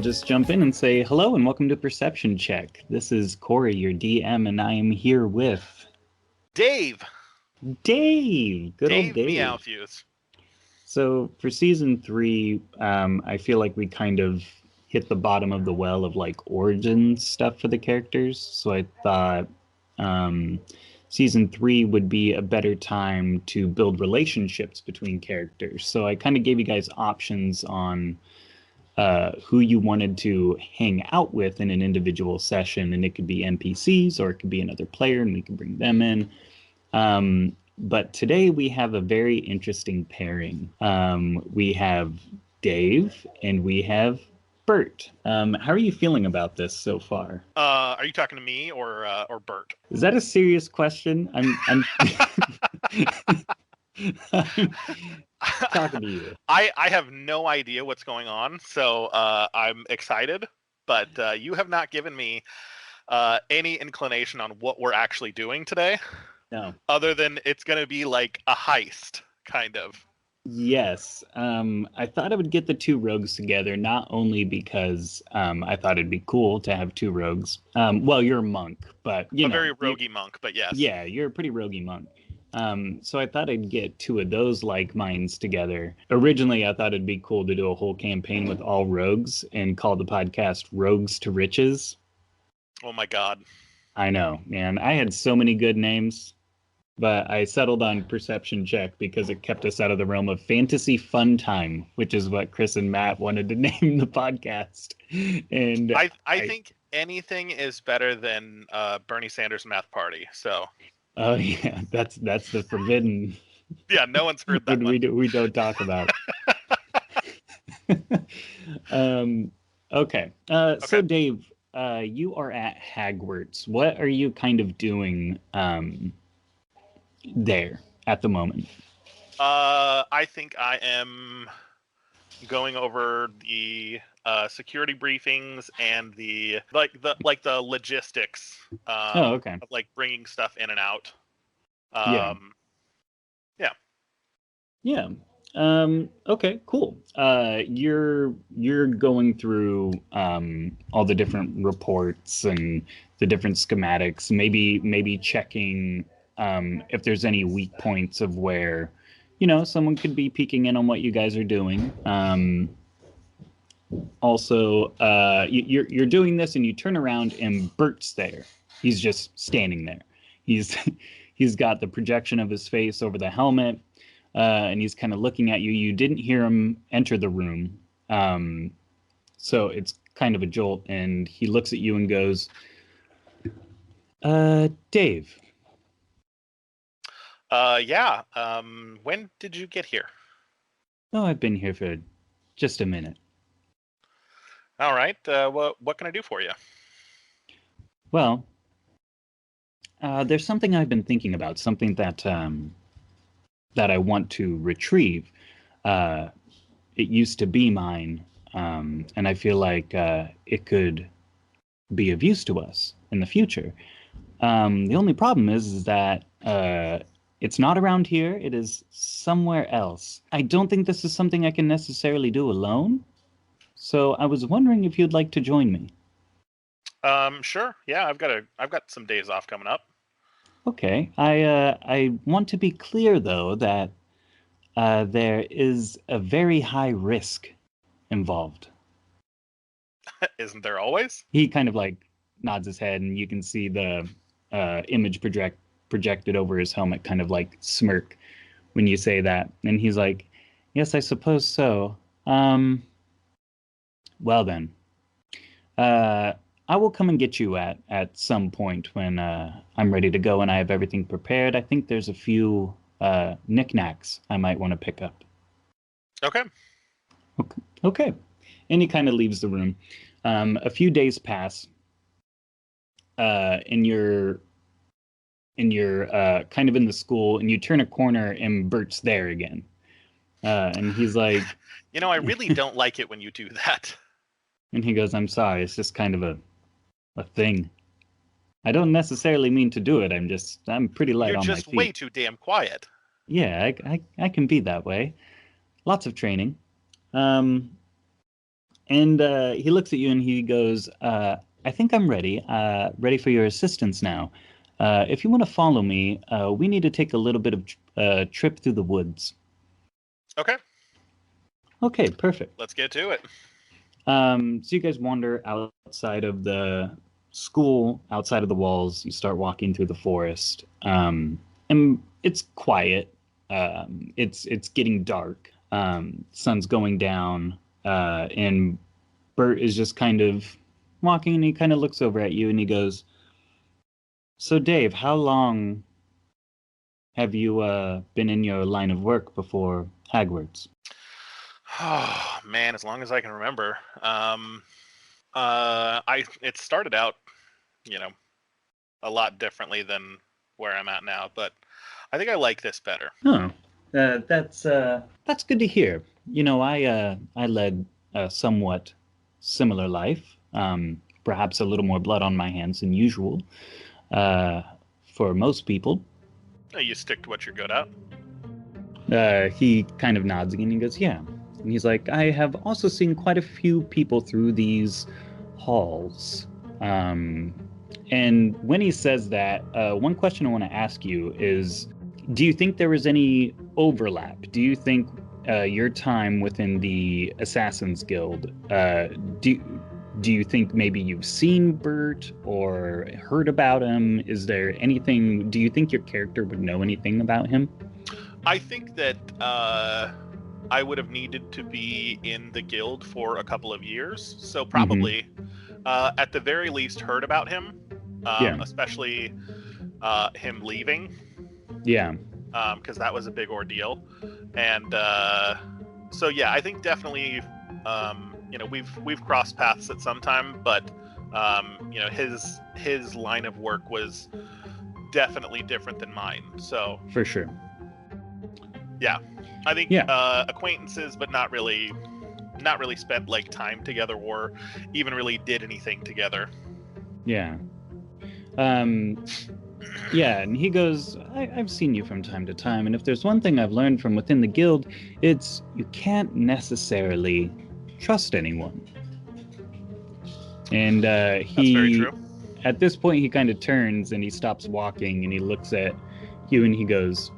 just jump in and say hello and welcome to Perception Check. This is Corey, your DM, and I am here with... Dave! Good old Dave. Meowthews. So for Season 3, I feel like we kind of hit the bottom of the well of like origin stuff for the characters. So I thought Season 3 would be a better time to build relationships between characters. So I kind of gave you guys options on who you wanted to hang out with in an individual session, and it could be NPCs or it could be another player and we can bring them in. But today we have a very interesting pairing. We have Dave and we have Burt. How are you feeling about this so far? Are you talking to me or Burt? Is that a serious question? I'm talking to you. I have no idea what's going on, so I'm excited, but you have not given me any inclination on what we're actually doing today. No. Other than it's going to be like a heist, kind of. Yes. I thought I would get the two rogues together, not only because I thought it'd be cool to have two rogues. Well, you're a monk, but you know. A very roguey monk, but yes. Yeah, you're a pretty roguey monk. So I thought I'd get two of those like minds together. Originally, I thought it'd be cool to do a whole campaign with all rogues and call the podcast Rogues to Riches. Oh my God. I know, man. I had so many good names, but I settled on Perception Check because it kept us out of the realm of Fantasy Fun Time, which is what Chris and Matt wanted to name the podcast. And I think anything is better than Bernie Sanders' Math Party, so... Oh yeah, that's the forbidden. Yeah, no one's heard that one. We don't talk about. Okay. So Dave, you are at Hagwarts. What are you kind of doing there at the moment? I think I am going over the security briefings and the logistics of like bringing stuff in and out. Yeah. Okay, cool. You're going through all the different reports and the different schematics, maybe checking if there's any weak points of where, you know, someone could be peeking in on what you guys are doing. Also, you're doing this and you turn around and Burt's there. He's just standing there. He's got the projection of his face over the helmet, and he's kind of looking at you. You didn't hear him enter the room, so it's kind of a jolt. And he looks at you and goes, "Dave." Yeah. When did you get here? Oh, I've been here for just a minute. All right. What can I do for you? Well, there's something I've been thinking about, something that I want to retrieve. It used to be mine, and I feel like it could be of use to us in the future. The only problem is that it's not around here. It is somewhere else. I don't think this is something I can necessarily do alone. So I was wondering if you'd like to join me. Sure. Yeah, I've got some days off coming up. Okay. I want to be clear though that there is a very high risk involved. Isn't there always? He kind of like nods his head, and you can see the image projected over his helmet kind of like smirk when you say that. And he's like, "Yes, I suppose so. Well then, I will come and get you at some point when I'm ready to go and I have everything prepared. I think there's a few knickknacks I might want to pick up." Okay. And he kind of leaves the room. A few days pass, and you're kind of in the school, and you turn a corner and Bert's there again. And he's like, "You know, I really don't like it when you do that." And he goes, "I'm sorry, it's just kind of a thing. I don't necessarily mean to do it. I'm pretty light on my feet." You're just way too damn quiet. Yeah, I can be that way. Lots of training. And And he looks at you and he goes, I think I'm ready. Ready for your assistance now. If you want to follow me, we need to take a little bit of a trip through the woods. Okay. Okay, perfect. Let's get to it. So you guys wander outside of the school, outside of the walls. You start walking through the forest. And it's quiet. It's getting dark. Sun's going down. And Burt is just kind of walking, and he kind of looks over at you and he goes, "So Dave, how long have you been in your line of work before Hagwards?" Oh man, as long as I can remember. It started out, a lot differently than where I'm at now, but I think I like this better. Oh, that's good to hear. I led a somewhat similar life, perhaps a little more blood on my hands than usual, for most people. You stick to what you're good at. He kind of nods again and goes, "Yeah." And he's like, "I have also seen quite a few people through these halls." And when he says that, one question I want to ask you is, do you think there is any overlap? Do you think your time within the Assassin's Guild, do you think maybe you've seen Burt or heard about him? Is there anything, do you think your character would know anything about him? I think that I would have needed to be in the guild for a couple of years, so probably at the very least heard about him, especially him leaving. Yeah. Because that was a big ordeal, and so yeah, I think definitely, we've crossed paths at some time, but his line of work was definitely different than mine. So for sure. Yeah, I think acquaintances, but not really spent like time together or even really did anything together. Yeah. Yeah, and he goes, I've seen you from time to time, and if there's one thing I've learned from within the guild, it's you can't necessarily trust anyone. And That's very true. At this point, he kind of turns and he stops walking and he looks at you and he goes,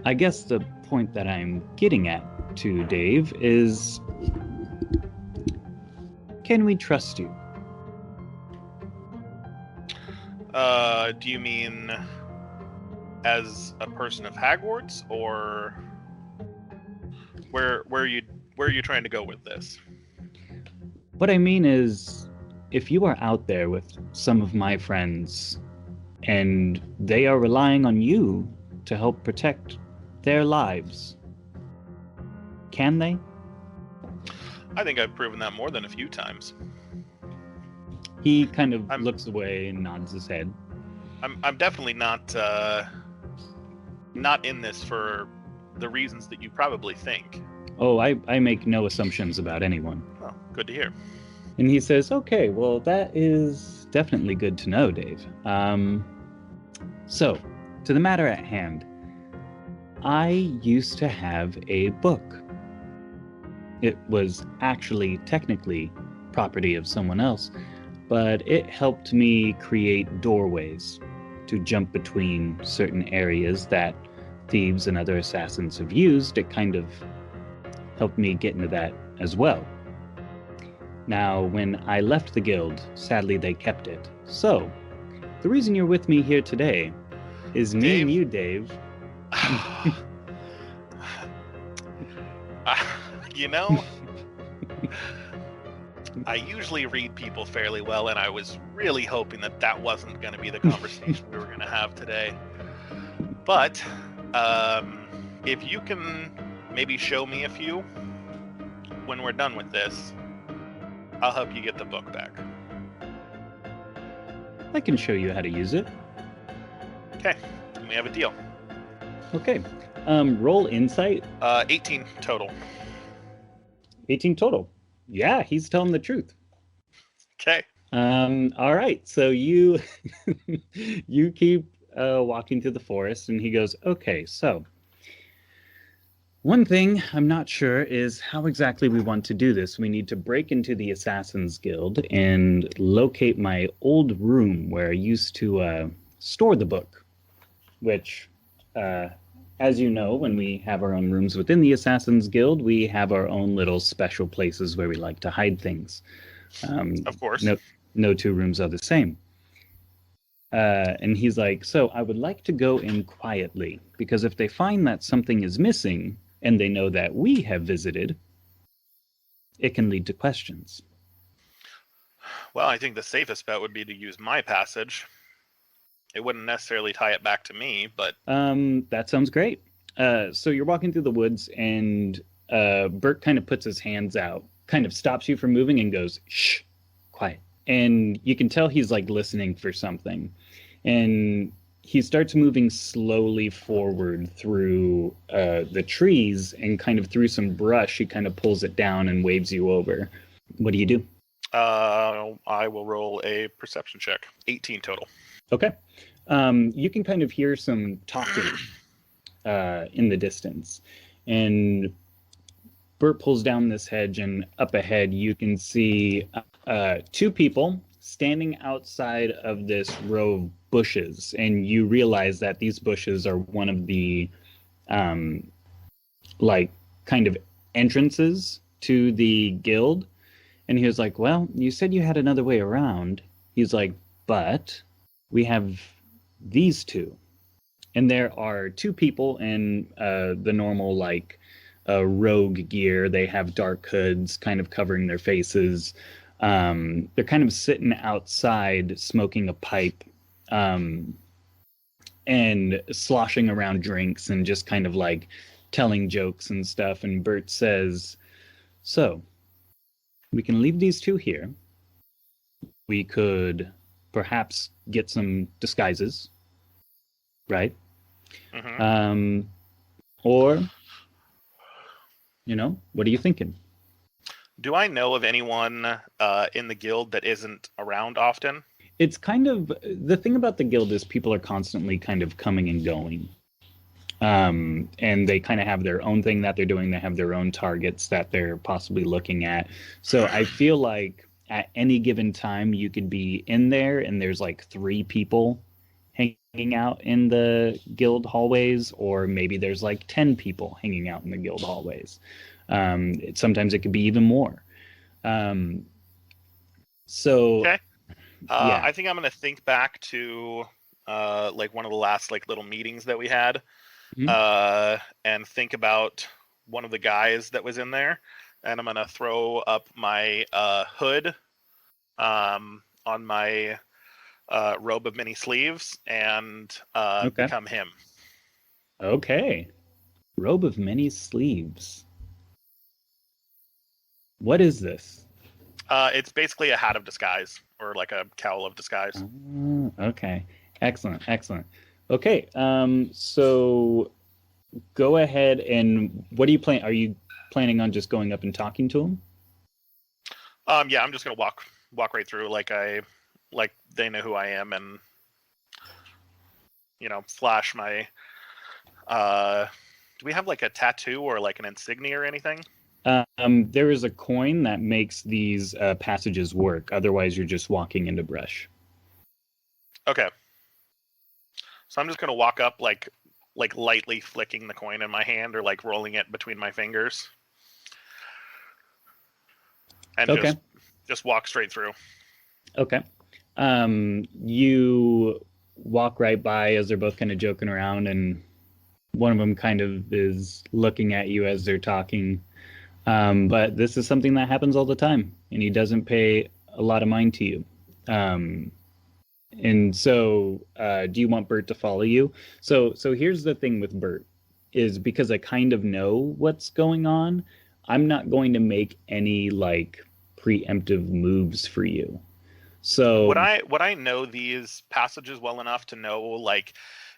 I guess the point that I'm getting at to Dave is, can we trust you? Do you mean as a person of Hogwarts, or where are you trying to go with this? What I mean is, if you are out there with some of my friends and they are relying on you to help protect their lives, can they? I think I've proven that more than a few times. He kind of looks away and nods his head. I'm definitely not in this for the reasons that you probably think. Oh, I make no assumptions about anyone. Oh, good to hear. And he says, okay, well, that is definitely good to know, Dave. So, to the matter at hand, I used to have a book. It was actually technically property of someone else, but it helped me create doorways to jump between certain areas that thieves and other assassins have used. It kind of helped me get into that as well. Now, when I left the guild, sadly they kept it. So, the reason you're with me here today is me and you, Dave. I usually read people fairly well, and I was really hoping that wasn't going to be the conversation we were going to have today. But if you can maybe show me a few when we're done with this, I'll help you get the book back. I can show you how to use it. Okay, we have a deal. Okay, roll insight. 18 total. 18 total. Yeah, he's telling the truth. Okay. All right. So you keep walking through the forest, and he goes, okay, so One thing I'm not sure is how exactly we want to do this. We need to break into the Assassin's Guild and locate my old room where I used to store the book, which, as you know, when we have our own rooms within the Assassin's Guild, we have our own little special places where we like to hide things. Of course. No two rooms are the same. And he's like, so I would like to go in quietly, because if they find that something is missing and they know that we have visited, it can lead to questions. Well, I think the safest bet would be to use my passage. It wouldn't necessarily tie it back to me, but... That sounds great. So you're walking through the woods, and Burt kind of puts his hands out, kind of stops you from moving and goes, shh, quiet. And you can tell he's like listening for something. And he starts moving slowly forward through the trees, and kind of through some brush, he kind of pulls it down and waves you over. What do you do? I will roll a perception check. 18 total. Okay. You can kind of hear some talking in the distance. And Burt pulls down this hedge, and up ahead you can see two people standing outside of this row of bushes, and you realize that these bushes are one of the like kind of entrances to the guild. And he was like, well, you said you had another way around. He's like, but we have these two. And there are two people in the normal like rogue gear. They have dark hoods kind of covering their faces. They're kind of sitting outside smoking a pipe and sloshing around drinks and just kind of like telling jokes and stuff. And Burt says, so we can leave these two here. We could perhaps get some disguises, right? Mm-hmm. Or, what are you thinking? Do I know of anyone in the guild that isn't around often? It's kind of, the thing about the guild is people are constantly kind of coming and going. And they kind of have their own thing that they're doing. They have their own targets that they're possibly looking at. So I feel like at any given time you could be in there and there's like 3 people hanging out in the guild hallways, or maybe there's like 10 people hanging out in the guild hallways. Sometimes it could be even more. Okay. Yeah. I think I'm going to think back to like one of the last like little meetings that we had, and think about one of the guys that was in there, and I'm going to throw up my hood on my robe of many sleeves and become him. Okay. Robe of many sleeves. What is this? It's basically a hat of disguise, or like a cowl of disguise. Okay. Excellent. Okay. So go ahead, and what are you planning? Are you planning on just going up and talking to him? Yeah, I'm just gonna walk right through, like they know who I am, and flash my. Do we have like a tattoo or like an insignia or anything? There is a coin that makes these passages work. Otherwise, you're just walking into brush. Okay. So I'm just gonna walk up, like lightly flicking the coin in my hand, or like rolling it between my fingers, and just walk straight through. Okay. You walk right by as they're both kind of joking around, and one of them kind of is looking at you as they're talking. But this is something that happens all the time, and he doesn't pay a lot of mind to you. And so, do you want Burt to follow you? So here's the thing with Burt, is because I kind of know what's going on, I'm not going to make any like preemptive moves for you. So would I know these passages well enough to know, like,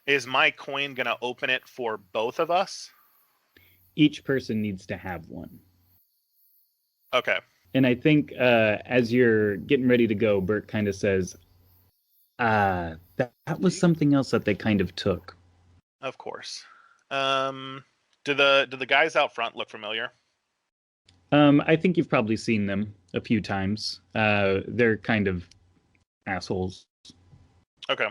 is my coin gonna open it for both of us? Each person needs to have one. Okay. And I think as you're getting ready to go, Burt kind of says, that was something else that they kind of took. Of course. Do the guys out front look familiar? I think you've probably seen them a few times. They're kind of assholes. Okay.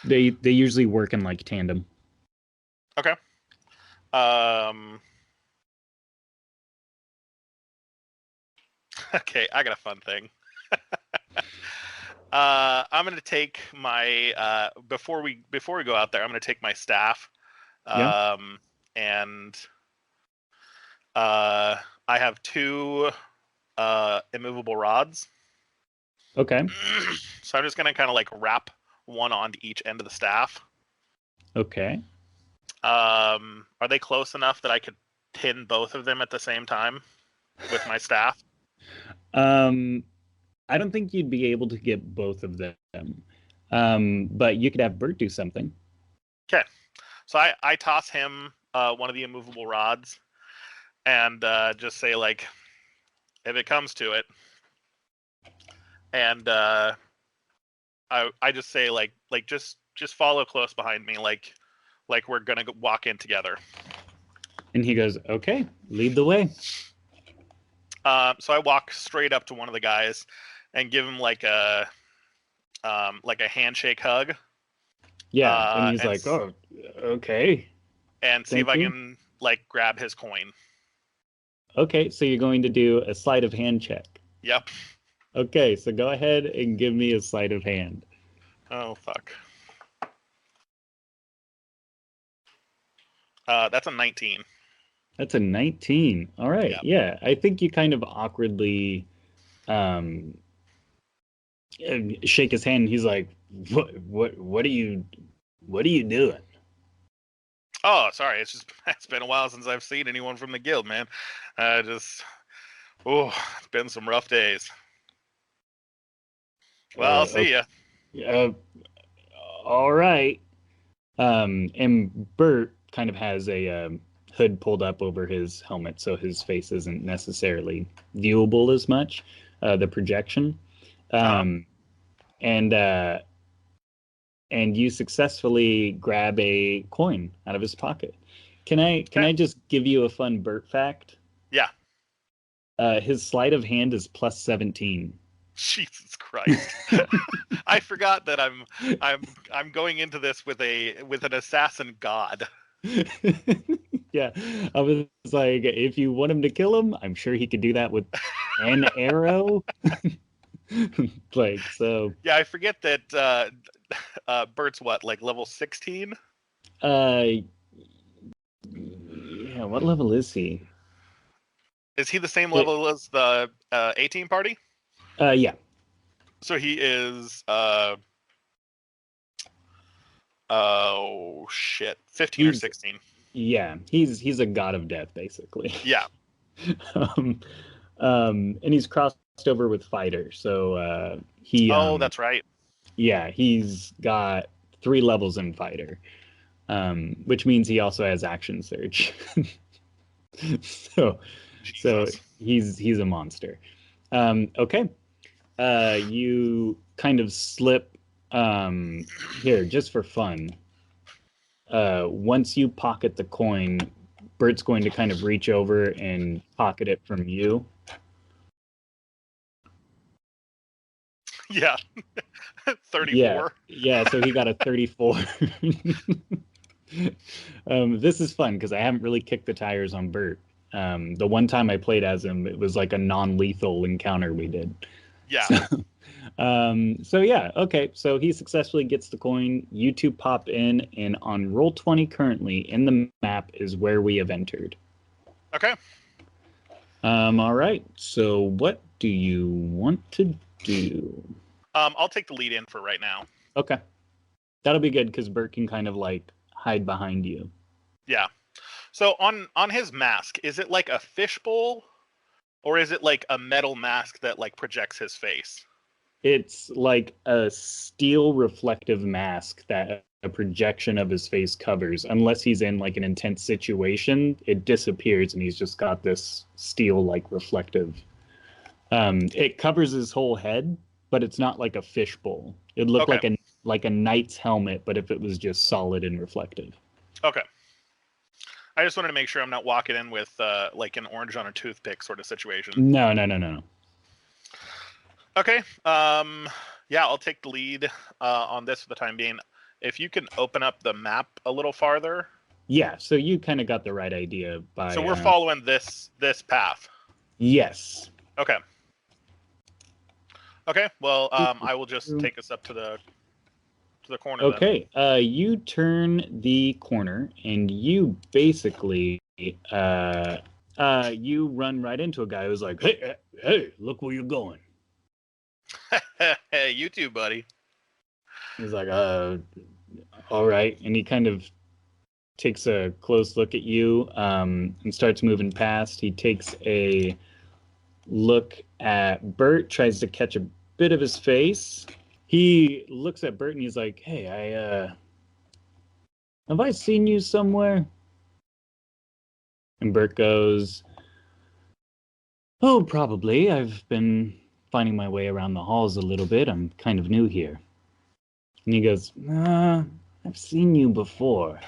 They usually work in like tandem. Okay. Okay, I got a fun thing. I'm gonna take my before we go out there, I'm gonna take my staff. Yeah. And I have 2 immovable rods. Okay. So I'm just gonna kind of like wrap one onto each end of the staff. Okay. Are they close enough that I could pin both of them at the same time with my staff? I don't think you'd be able to get both of them. But you could have Burt do something. Okay. So I toss him one of the immovable rods and just say, like, if it comes to it, and I just say like just follow close behind me, like we're gonna walk in together. And he goes, okay, lead the way. So I walk straight up to one of the guys and give him like a handshake hug. Yeah, and he's like, oh, okay. And see if I can like grab his coin. Okay, so you're going to do a sleight of hand check. Yep. Okay, so go ahead and give me a sleight of hand. Oh, fuck. That's a 19. That's a 19. All right. Yep. Yeah, I think you kind of awkwardly shake his hand. And he's like, what are you doing? Oh, sorry. It's been a while since I've seen anyone from the guild, man. It's been some rough days. Well, I'll see ya. All right. And Burt kind of has a hood pulled up over his helmet, so his face isn't necessarily viewable as much. The projection, and you successfully grab a coin out of his pocket. Can I just give you a fun Burt fact? Yeah. His sleight of hand is plus 17. Jesus Christ! I forgot that I'm going into this with an assassin god. Yeah, I was like, if you want him to kill him, I'm sure he could do that with an arrow. Like, so. Yeah, I forget that Burt's what, like level 16? Yeah, what level is he? Is he the same level as the A-team party? Yeah. So he is 15 or 16. Yeah, he's a god of death, basically. Yeah. And he's crossed over with fighter, so he. Oh, that's right. Yeah, he's got 3 levels in fighter, which means he also has action surge. So he's a monster. Okay. You kind of slip here just for fun. Once you pocket the coin, Burt's going to kind of reach over and pocket it from you. Yeah. 34. Yeah, so he got a 34. This is fun because I haven't really kicked the tires on Burt. The one time I played as him, it was like a non-lethal encounter we did. Yeah. So yeah, okay. So he successfully gets the coin. You 2 pop in, and on Roll20 currently in the map is where we have entered. Okay. All right. So what do you want to do? I'll take the lead in for right now. Okay. That'll be good because Burt can kind of like hide behind you. Yeah. So on his mask, is it like a fishbowl, or is it like a metal mask that like projects his face? It's like a steel reflective mask that a projection of his face covers. Unless he's in like an intense situation, it disappears and he's just got this steel like reflective. It covers his whole head, but it's not like a fishbowl. It looked like a knight's helmet, but if it was just solid and reflective. Okay. I just wanted to make sure I'm not walking in with like an orange on a toothpick sort of situation. No. Okay. Yeah, I'll take the lead on this for the time being. If you can open up the map a little farther. Yeah, so you kind of got the right idea by. So we're following this path. Yes. Okay. Okay. Well, I will just take us up to the corner. Okay. You turn the corner, and you basically you run right into a guy who's like, "Hey, look where you're going." Hey, you too, buddy. He's like, all right, and he kind of takes a close look at you and starts moving past. He takes a look at Burt, tries to catch a bit of his face. He looks at Burt and he's like, "Hey, have I seen you somewhere?" And Burt goes, "Oh, probably. I've been finding my way around the halls a little bit. I'm kind of new here." And he goes, "I've seen you before.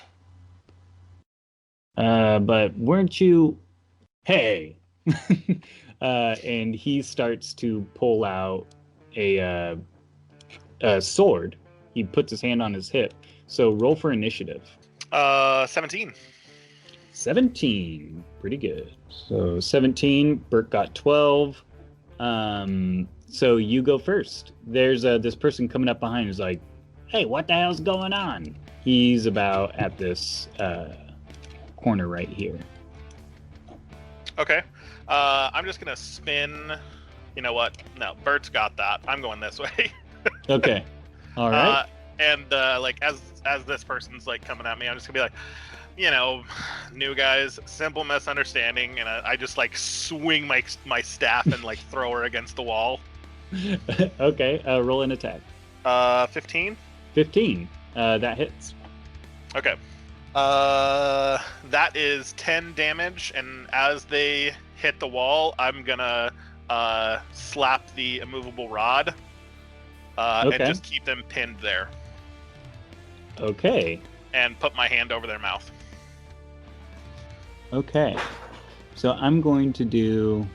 But weren't you..." Hey! And he starts to pull out a sword. He puts his hand on his hip. So roll for initiative. 17. 17. Pretty good. So 17. Burt got 12. So you go first. There's this person coming up behind who's like, "Hey, what the hell's going on?" He's about at this corner right here. Okay. I'm just gonna spin. You know what? No, Bert's got that. I'm going this way. Okay. All right. And like as this person's like coming at me, I'm just gonna be like, you know, new guys, simple misunderstanding, and I just like swing my staff and like throw her against the wall. Okay. Roll an attack. 15. 15. That hits. Okay. That is 10 damage, and as they hit the wall, I'm gonna slap the immovable rod and just keep them pinned there. Okay. And put my hand over their mouth. Okay. So I'm going to do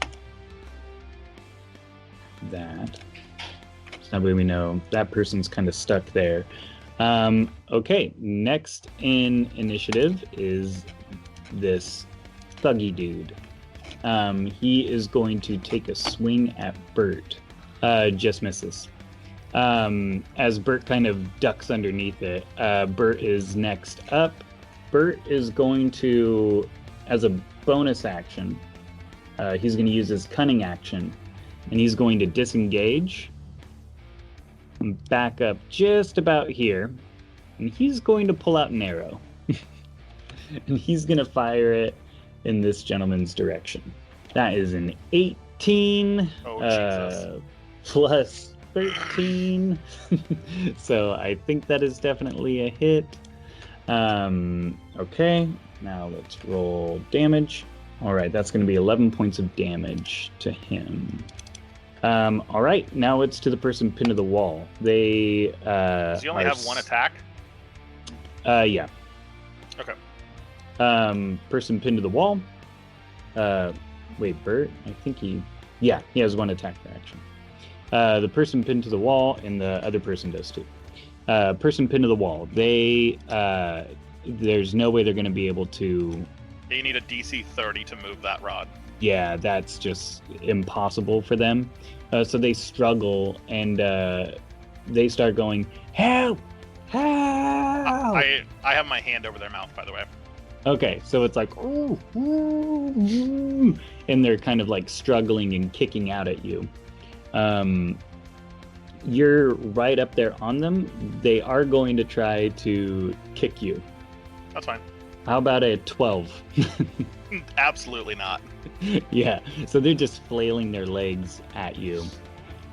that. So that way we know that person's kind of stuck there. Okay, next in initiative is this thuggy dude. He is going to take a swing at Burt. Just misses. As Burt kind of ducks underneath it, Burt is next up. Burt is going to, as a bonus action, he's going to use his cunning action, and he's going to disengage, back up just about here, and he's going to pull out an arrow. And he's going to fire it in this gentleman's direction. That is an 18 plus 13. So I think that is definitely a hit. Okay, now let's roll damage. All right, that's going to be 11 points of damage to him. All right, now it's to the person pinned to the wall. They does he only have one attack? Yeah. Okay. Person pinned to the wall. Wait, Burt? I think he has one attack per action. The person pinned to the wall, and the other person does too. Person pinned to the wall. They there's no way they're going to be able to. You need a DC 30 to move that rod. Yeah, that's just impossible for them. So they struggle, and they start going, "Help! Help!" I have my hand over their mouth, by the way. Okay, so it's like, ooh, ooh, ooh, and they're kind of like struggling and kicking out at you. You're right up there on them. They are going to try to kick you. That's fine. How about a 12? Absolutely not. Yeah, so they're just flailing their legs at you.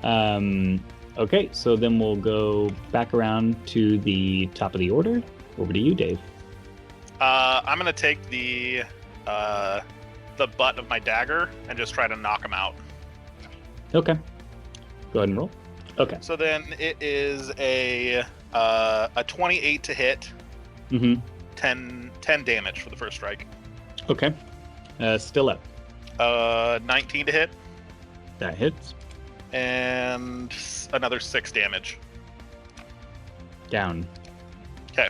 Okay, so then we'll go back around to the top of the order. Over to you, Dave. I'm gonna take the butt of my dagger and just try to knock him out. Okay. Go ahead and roll. Okay. So then it is a 28 to hit. Mm-hmm. 10 damage for the first strike. Okay. Still up. 19 to hit. That hits. And another 6 damage. Down. Okay.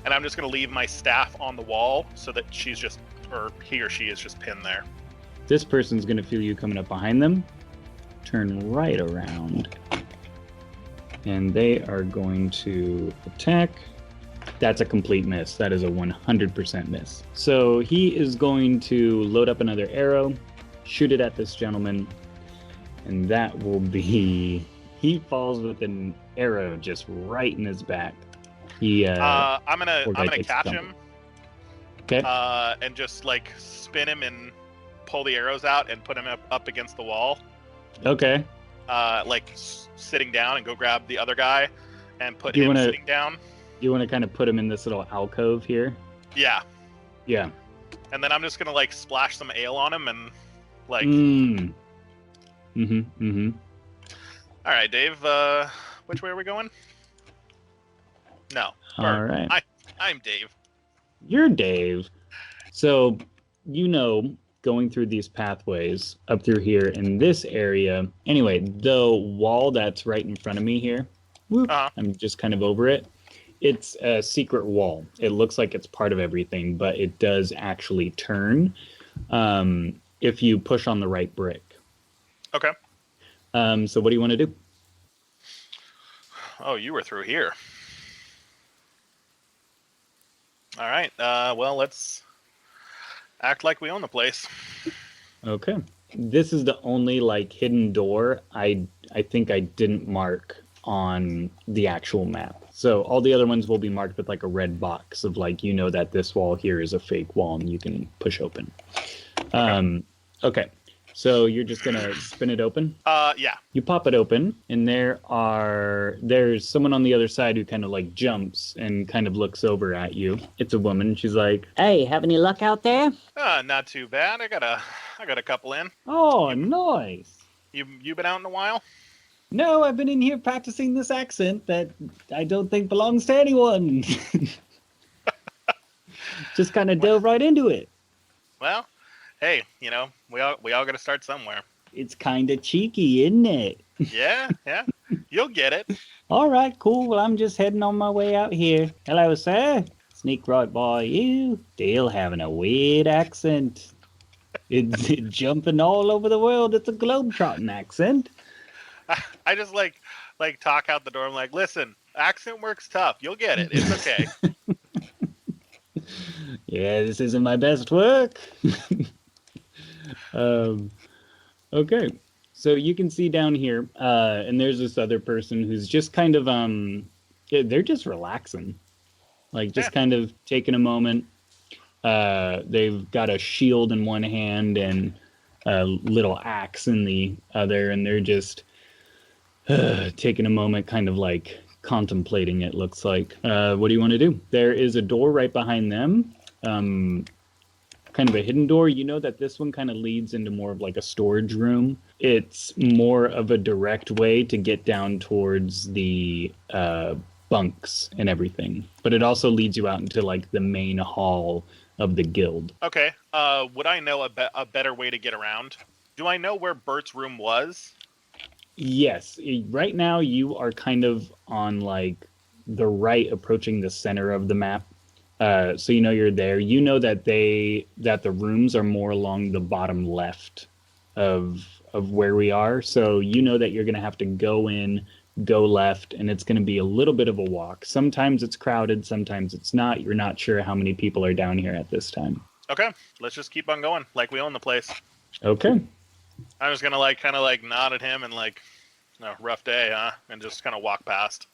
And I'm just going to leave my staff on the wall so that he or she is just pinned there. This person's going to feel you coming up behind them. Turn right around. And they are going to attack. That's a complete miss. That is a 100% miss. So he is going to load up another arrow, shoot it at this gentleman, and that will be... He falls with an arrow just right in his back. I'm gonna catch him. Okay. And just like spin him and pull the arrows out and put him up against the wall. Okay. Sitting down, and go grab the other guy and put him sitting down. You want to kind of put him in this little alcove here? Yeah. Yeah. And then I'm just gonna splash some ale on him and All right, Dave. Which way are we going? No. Burt. All right. I'm Dave. You're Dave. So, going through these pathways up through here in this area. Anyway, the wall that's right in front of me here, I'm just kind of over it. It's a secret wall. It looks like it's part of everything, but it does actually turn if you push on the right brick. Okay. So what do you want to do? Oh, you were through here. All right. Well, let's act like we own the place. Okay. This is the only hidden door I think I didn't mark on the actual map. So all the other ones will be marked with a red box of that this wall here is a fake wall and you can push open. Okay. So you're just gonna spin it open? Yeah. You pop it open, and there's someone on the other side who kind of jumps and kind of looks over at you. It's a woman. She's like, "Hey, have any luck out there?" Not too bad. I got a couple in. "Oh, nice. You been out in a while?" "No, I've been in here practicing this accent that I don't think belongs to anyone." Just kind of dove right into it. Well, hey, we all got to start somewhere. It's kind of cheeky, isn't it? Yeah. You'll get it. All right, cool. Well, I'm just heading on my way out here. Hello, sir. Sneak right by you. Still having a weird accent. It's jumping all over the world. It's a globetrotting accent. I just talk out the door. I'm like, listen, accent work's tough. You'll get it. It's okay. Yeah, this isn't my best work. Okay, so you can see down here, and there's this other person who's just kind of, they're just relaxing. Kind of taking a moment. They've got a shield in one hand and a little axe in the other, and they're just taking a moment, kind of contemplating it, looks like. What do you want to do? There is a door right behind them. Kind of a hidden door. You know that this one kind of leads into more of a storage room. It's more of a direct way to get down towards the bunks and everything. But it also leads you out into the main hall of the guild. Okay. Would I know a better way to get around? Do I know where Burt's room was? Yes. Right now you are kind of on the right, approaching the center of the map. So you're there. You know that the rooms are more along the bottom left of where we are. So you know that you're going to have to go in, go left, and it's going to be a little bit of a walk. Sometimes it's crowded, sometimes it's not. You're not sure how many people are down here at this time. Okay, let's just keep on going like we own the place. Okay. I'm just going to kind of nod at him and rough day, huh? And just kind of walk past.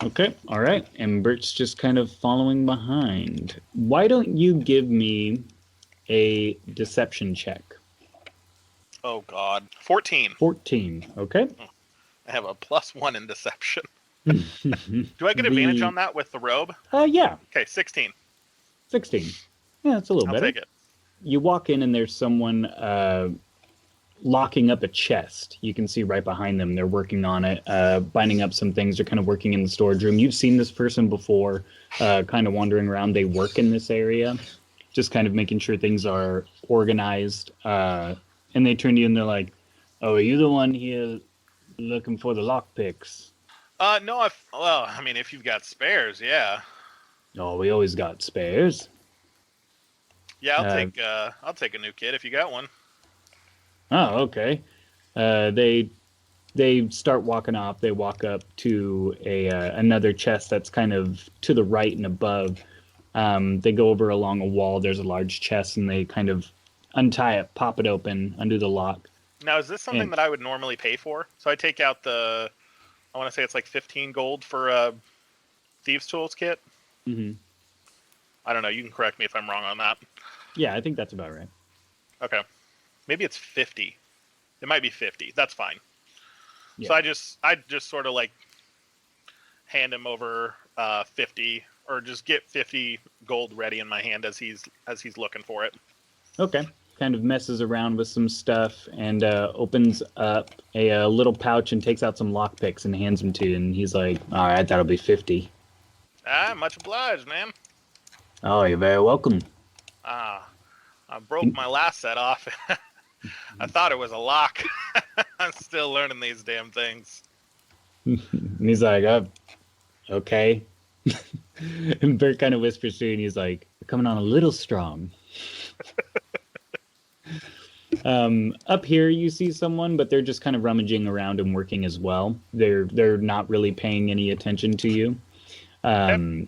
Okay, all right. And Burt's just kind of following behind. Why don't you give me a deception check? Oh, God. 14. 14, okay. I have a +1 in deception. Do I get advantage on that with the robe? Yeah. Okay, 16. 16. Yeah, that's a little better. I'll take it. You walk in and there's someone locking up a chest. You can see right behind them. They're working on it, binding up some things. They're kind of working in the storage room. You've seen this person before, kind of wandering around. They work in this area. just kind of making sure things are organized. And they turn to you and they're like, "Oh, are you the one here looking for the lockpicks?" No, I mean, if you've got spares, yeah. Oh, we always got spares. Yeah, I'll take a new kit if you got one. Oh, okay. They start walking off. They walk up to another chest that's kind of to the right and above. They go over along a wall. There's a large chest, and they kind of untie it, pop it open, undo the lock. Now, is this something that I would normally pay for? So I take out I want to say it's like 15 gold for a Thieves' Tools kit. Mm-hmm. I don't know. You can correct me if I'm wrong on that. Yeah, I think that's about right. Okay. Maybe it's 50. It might be 50. That's fine. Yeah. So I just sort of like hand him over 50, or just get 50 gold ready in my hand as he's looking for it. Okay. Kind of messes around with some stuff and opens up a little pouch and takes out some lockpicks and hands them to you. And he's like, "All right, that'll be 50. Much obliged, man. Oh, you're very welcome. I broke my last set off. I thought it was a lock. I'm still learning these damn things. And he's like, okay. And Burt kind of whispers to you, and he's like, "You're coming on a little strong." Up here, you see someone, but they're just kind of rummaging around and working as well. They're not really paying any attention to you. Okay.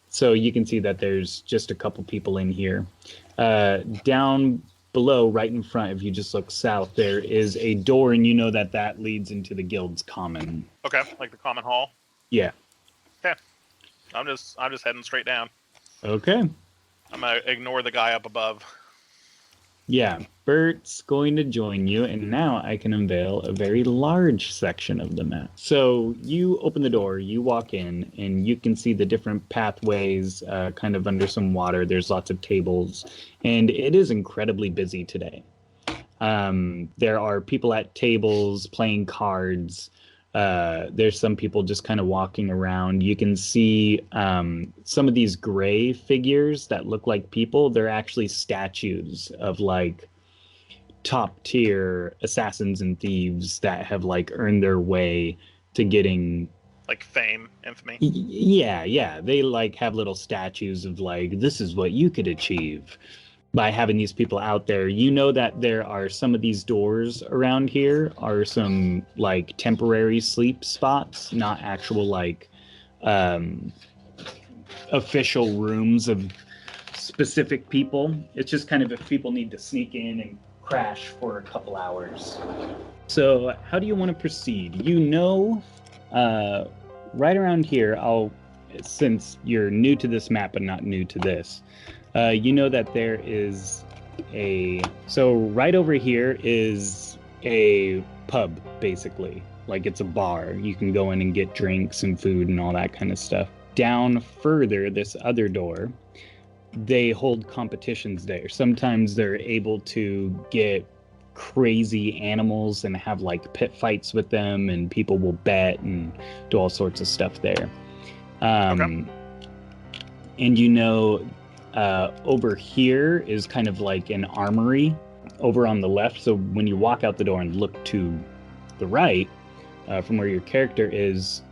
So you can see that there's just a couple people in here. Down below, right in front, if you just look south, there is a door, and you know that leads into the guild's common. Okay, like the common hall. Yeah. Okay. I'm just heading straight down. Okay. I'm gonna ignore the guy up above. Yeah, Burt's going to join you, and now I can unveil a very large section of the map. So you open the door, you walk in, and you can see the different pathways kind of under some water. There's lots of tables, and it is incredibly busy today. There are people at tables playing cards. There's some people just kind of walking around. You can see some of these gray figures that look like people. They're actually statues of like top tier assassins and thieves that have like earned their way to getting like fame, infamy. Yeah. They like have little statues of like, this is what you could achieve by having these people out there. You know that there are some of these doors around here are some like temporary sleep spots, not actual like official rooms of specific people. It's just kind of if people need to sneak in and crash for a couple hours. So how do you want to proceed? You know, right around here, since you're new to this map and not new to this, you know that there is so right over here is a pub, basically. Like it's a bar. You can go in and get drinks and food and all that kind of stuff. Down further, this other door, they hold competitions there. Sometimes they're able to get crazy animals and have like pit fights with them, and people will bet and do all sorts of stuff there. Okay. And you know, over here is kind of like an armory over on the left. So when you walk out the door and look to the right, from where your character is,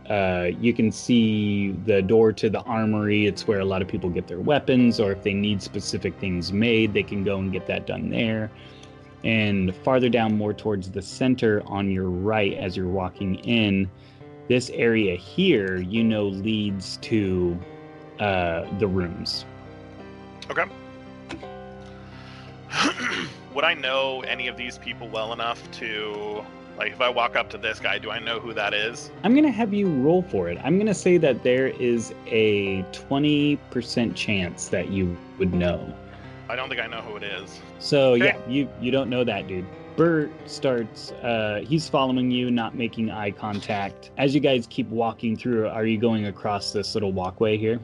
you can see the door to the armory. It's where a lot of people get their weapons, or if they need specific things made, they can go and get that done there. And farther down, more towards the center on your right as you're walking in, this area here, you know, leads to the rooms. Okay. Would I know any of these people well enough to, like, if I walk up to this guy, do I know who that is? I'm going to have you roll for it. I'm going to say that there is a 20% chance that you would know. I don't think I know who it is. So, okay. Yeah, you don't know that dude. Burt starts, he's following you, not making eye contact. As you guys keep walking through, are you going across this little walkway here?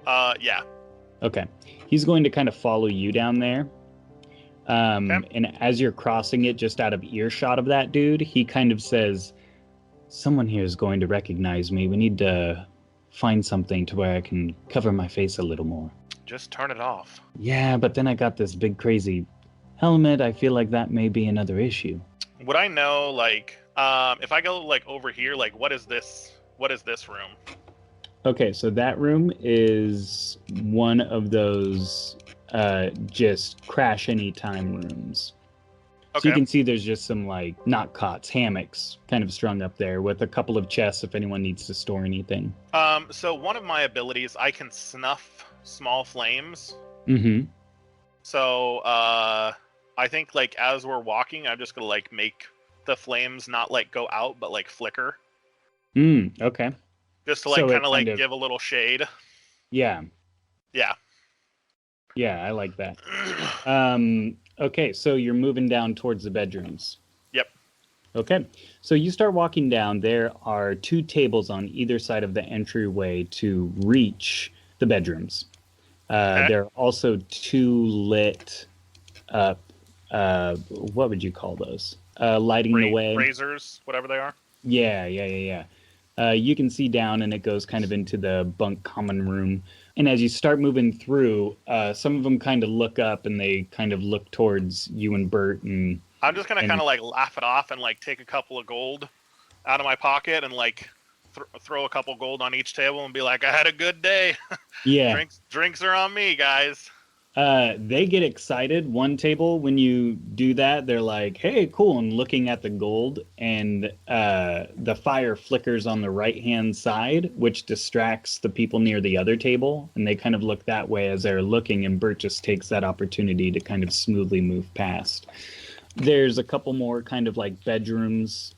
Yeah. Okay. He's going to kind of follow you down there. Okay. And as you're crossing it, just out of earshot of that dude, he kind of says, someone here is going to recognize me. We need to find something to where I can cover my face a little more. Just turn it off. Yeah, but then I got this big crazy helmet. I feel like that may be another issue. Would I know, like, if I go, like, over here, like, what is this room? Okay, so that room is one of those just crash anytime rooms. Okay. So you can see there's just some, like, not cots, hammocks kind of strung up there with a couple of chests if anyone needs to store anything. So one of my abilities, I can snuff small flames. Mm-hmm. So, I think, like, as we're walking, I'm just gonna, like, make the flames not, like, go out, but, like, flicker. Okay. Just to, like, So kind of, like, give a little shade. Yeah. Yeah. Yeah, I like that. Okay, so you're moving down towards the bedrooms. Yep. Okay, so you start walking down. There are 2 tables on either side of the entryway to reach the bedrooms. Okay. There are also 2 lit up, what would you call those? Lighting the way. Razors, whatever they are. Yeah. You can see down, and it goes kind of into the bunk common room. And as you start moving through, some of them kind of look up, and they kind of look towards you and Burt. And I'm just gonna kind of, like, laugh it off and, like, take a couple of gold out of my pocket and, like, throw a couple gold on each table and be like, I had a good day. Yeah. Drinks are on me, guys. They get excited. One table, when you do that, they're like, hey, cool, and looking at the gold, and the fire flickers on the right-hand side, which distracts the people near the other table, and they kind of look that way as they're looking, and Burt just takes that opportunity to kind of smoothly move past. There's a couple more kind of, like, bedrooms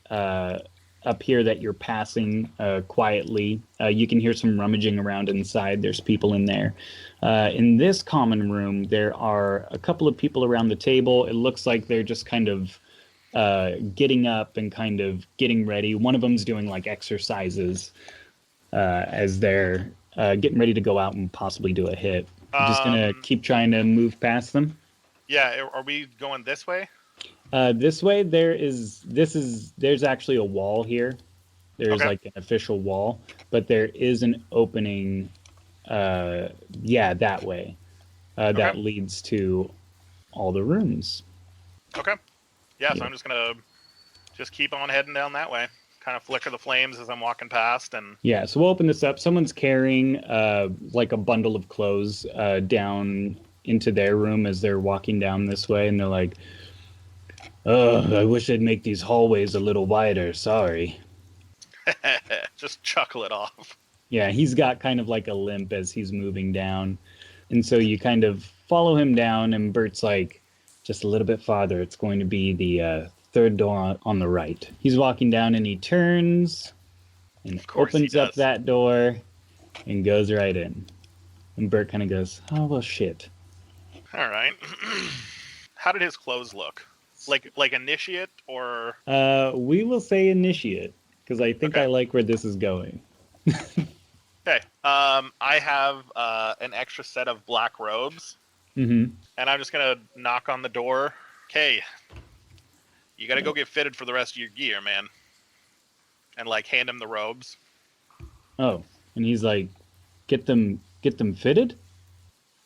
up here that you're passing quietly. You can hear some rummaging around inside. There's people in there. In this common room, there are a couple of people around the table. It looks like they're just kind of getting up and kind of getting ready. One of them's doing, like, exercises as they're getting ready to go out and possibly do a hit. I'm just going to keep trying to move past them. Yeah, are we going this way? This way, there's actually a wall here. There's like an official wall, but there is an opening, that way, that leads to all the rooms. Okay. Yeah, so I'm just gonna keep on heading down that way. Kind of flicker the flames as I'm walking past, and yeah. So we'll open this up. Someone's carrying like a bundle of clothes down into their room as they're walking down this way, and they're like, "Oh, I wish they'd make these hallways a little wider. Sorry." Just chuckle it off. Yeah, he's got kind of like a limp as he's moving down. And so you kind of follow him down, and Burt's like, just a little bit farther. It's going to be the third door on the right. He's walking down, and he turns and opens up that door and goes right in. And Burt kind of goes, oh, well, shit. All right. How did his clothes look? Like initiate or? We will say initiate, because I think I like where this is going. Okay. I have an extra set of black robes. Mm-hmm. And I'm just going to knock on the door. Okay. You got to go get fitted for the rest of your gear, man. And, like, hand him the robes. Oh, and he's like, get them fitted?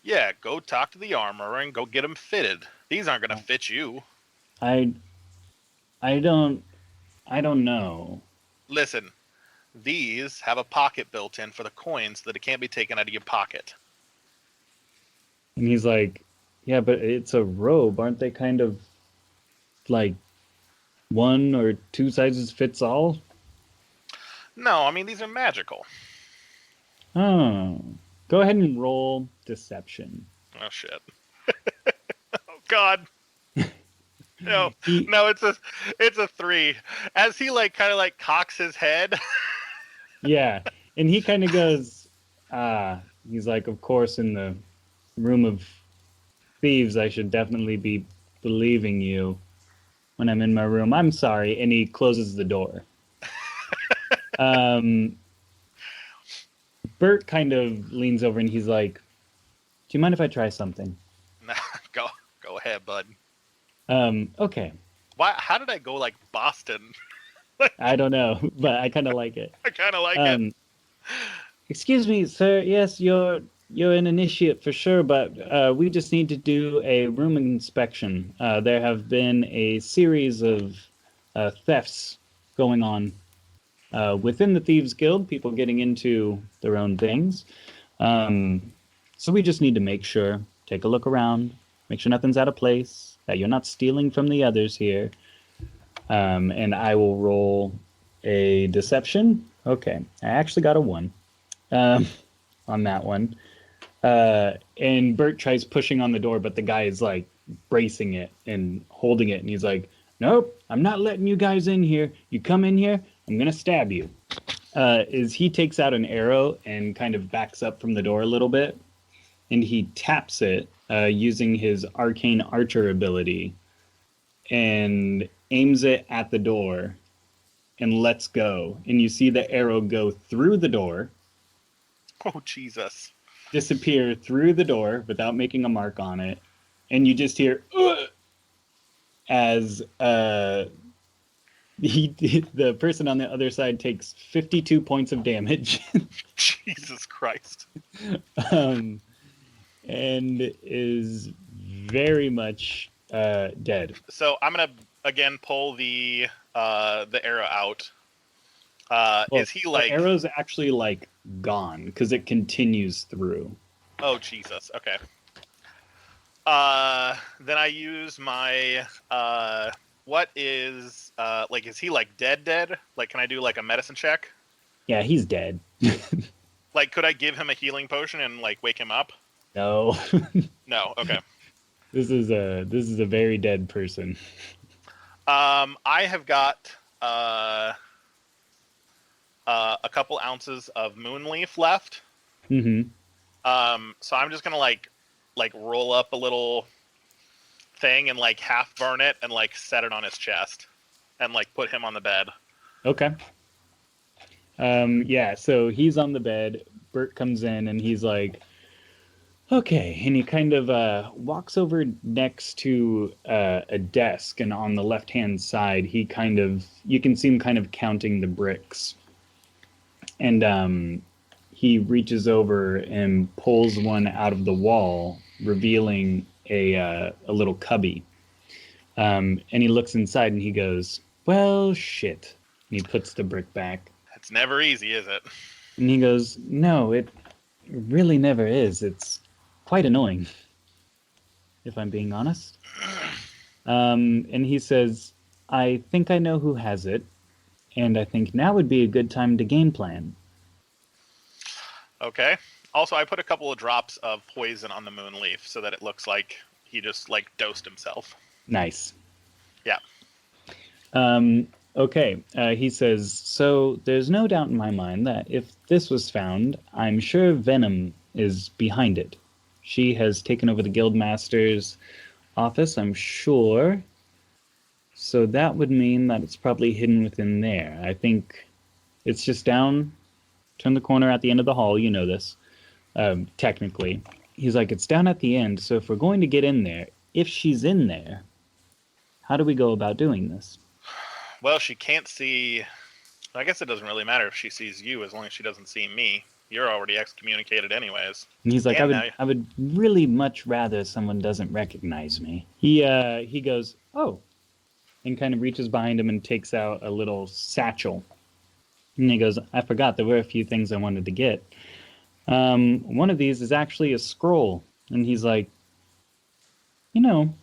Yeah, go talk to the armorer and go get them fitted. These aren't going to fit you. I don't know. Listen, these have a pocket built in for the coins so that it can't be taken out of your pocket. And he's like, yeah, but it's a robe. Aren't they kind of like 1 or 2 sizes fits all? No, I mean, these are magical. Oh. Go ahead and roll deception. Oh, shit. Oh, God. No, it's a 3. As he kind of cocks his head. Yeah, and he kind of goes, he's like, of course, in the room of thieves, I should definitely be believing you when I'm in my room. I'm sorry, and he closes the door. Burt kind of leans over and he's like, do you mind if I try something? Nah, go ahead, bud. Okay. Why? How did I go like Boston? I don't know, but I kind of like it. I kind of like it. Excuse me, sir. Yes, you're you're an initiate for sure, but we just need to do a room inspection. There have been a series of thefts going on within the Thieves Guild, people getting into their own things. So we just need to make sure, take a look around, make sure nothing's out of place, that you're not stealing from the others here. And I will roll a deception. Okay, I actually got a 1 on that one. And Burt tries pushing on the door, but the guy is like bracing it and holding it. And he's like, nope, I'm not letting you guys in here. You come in here, I'm going to stab you. Is he takes out an arrow and kind of backs up from the door a little bit. And he taps it using his arcane archer ability and aims it at the door and lets go. And you see the arrow go through the door. Oh, Jesus. Disappear through the door without making a mark on it. And you just hear, ugh! As the person on the other side takes 52 points of damage. Jesus Christ. And is very much dead. So I'm gonna again pull the arrow out. Is he like... The arrow's actually like gone because it continues through. Oh, Jesus. Okay. Then I use my what is like, is he like dead? Like, can I do like a medicine check? Yeah, he's dead. Like, could I give him a healing potion and like wake him up? No. No. Okay. This is a very dead person. I have got a couple ounces of moonleaf left. Mm-hmm. So I'm just gonna like roll up a little thing and like half burn it and like set it on his chest and like put him on the bed. Okay. Yeah, so he's on the bed. Burt comes in and he's like, okay. And he kind of walks over next to a desk, and on the left-hand side, you can see him kind of counting the bricks. And he reaches over and pulls one out of the wall, revealing a little cubby. And he looks inside and he goes, well, shit. And he puts the brick back. It's never easy, is it? And he goes, no, it really never is. It's quite annoying, if I'm being honest. And he says, I think I know who has it, and I think now would be a good time to game plan. Okay. Also, I put a couple of drops of poison on the moonleaf so that it looks like he just like dosed himself. Nice. Yeah. Okay. He says, so there's no doubt in my mind that if this was found, I'm sure Venom is behind it. She has taken over the Guildmaster's office, I'm sure. So that would mean that it's probably hidden within there. I think it's just down, turn the corner at the end of the hall. You know this, technically. He's like, it's down at the end. So if we're going to get in there, if she's in there, how do we go about doing this? Well, she can't see... I guess it doesn't really matter if she sees you as long as she doesn't see me. You're already excommunicated anyways. And he's like, I would really much rather someone doesn't recognize me. He goes, oh, and kind of reaches behind him and takes out a little satchel. And he goes, I forgot there were a few things I wanted to get. One of these is actually a scroll. And he's like, I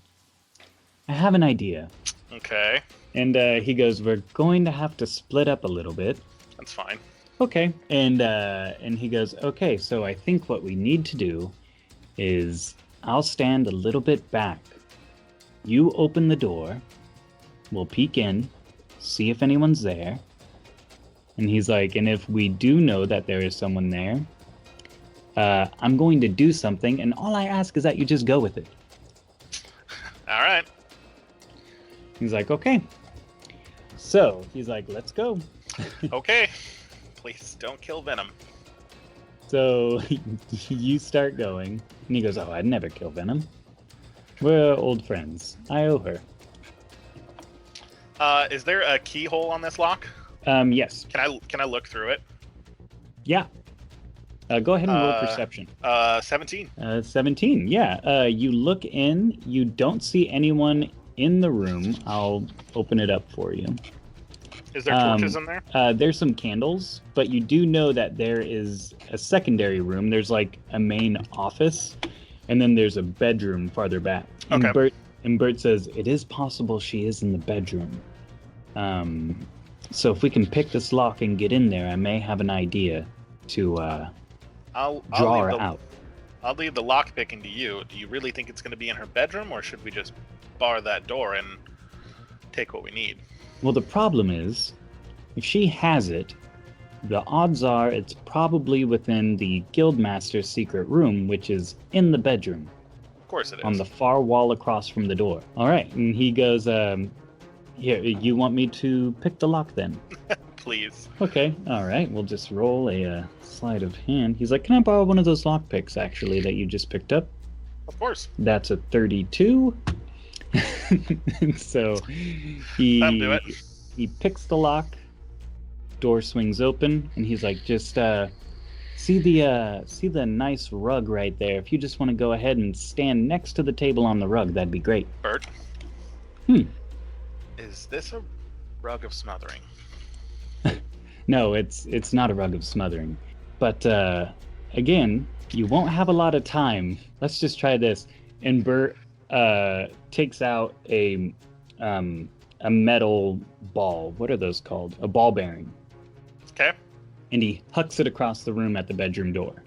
have an idea. Okay. And he goes, we're going to have to split up a little bit. That's fine. Okay. And he goes, okay, so I think what we need to do is I'll stand a little bit back. You open the door. We'll peek in, see if anyone's there. And he's like, and if we do know that there is someone there, I'm going to do something, and all I ask is that you just go with it. All right. He's like, okay. So he's like, let's go. Okay. Please don't kill Venom. So you start going, and he goes, oh, I'd never kill Venom. We're old friends. I owe her. Is there a keyhole on this lock? Yes. Can I look through it? Yeah. Go ahead and roll perception. 17. 17, yeah. You look in. You don't see anyone in the room. I'll open it up for you. Is there torches in there? There's some candles, but you do know that there is a secondary room. There's like a main office, and then there's a bedroom farther back. Okay. And Burt says, it is possible she is in the bedroom. So if we can pick this lock and get in there, I may have an idea to draw her out. I'll leave the lock picking to you. Do you really think it's going to be in her bedroom, or should we just bar that door and take what we need? Well, the problem is, if she has it, the odds are it's probably within the Guildmaster's secret room, which is in the bedroom. Of course it is. On the far wall across from the door. All right, and he goes, here, you want me to pick the lock then? Please. Okay, all right, we'll just roll a sleight of hand. He's like, can I borrow one of those lock picks, actually, that you just picked up? Of course. That's a 32. So he picks the lock, door swings open, and he's like, just see the nice rug right there. If you just want to go ahead and stand next to the table on the rug, that'd be great. Burt? Is this a rug of smothering? No, it's not a rug of smothering. But again, you won't have a lot of time. Let's just try this. And Burt takes out a metal ball. What are those called? A ball bearing. Okay. And he hucks it across the room at the bedroom door.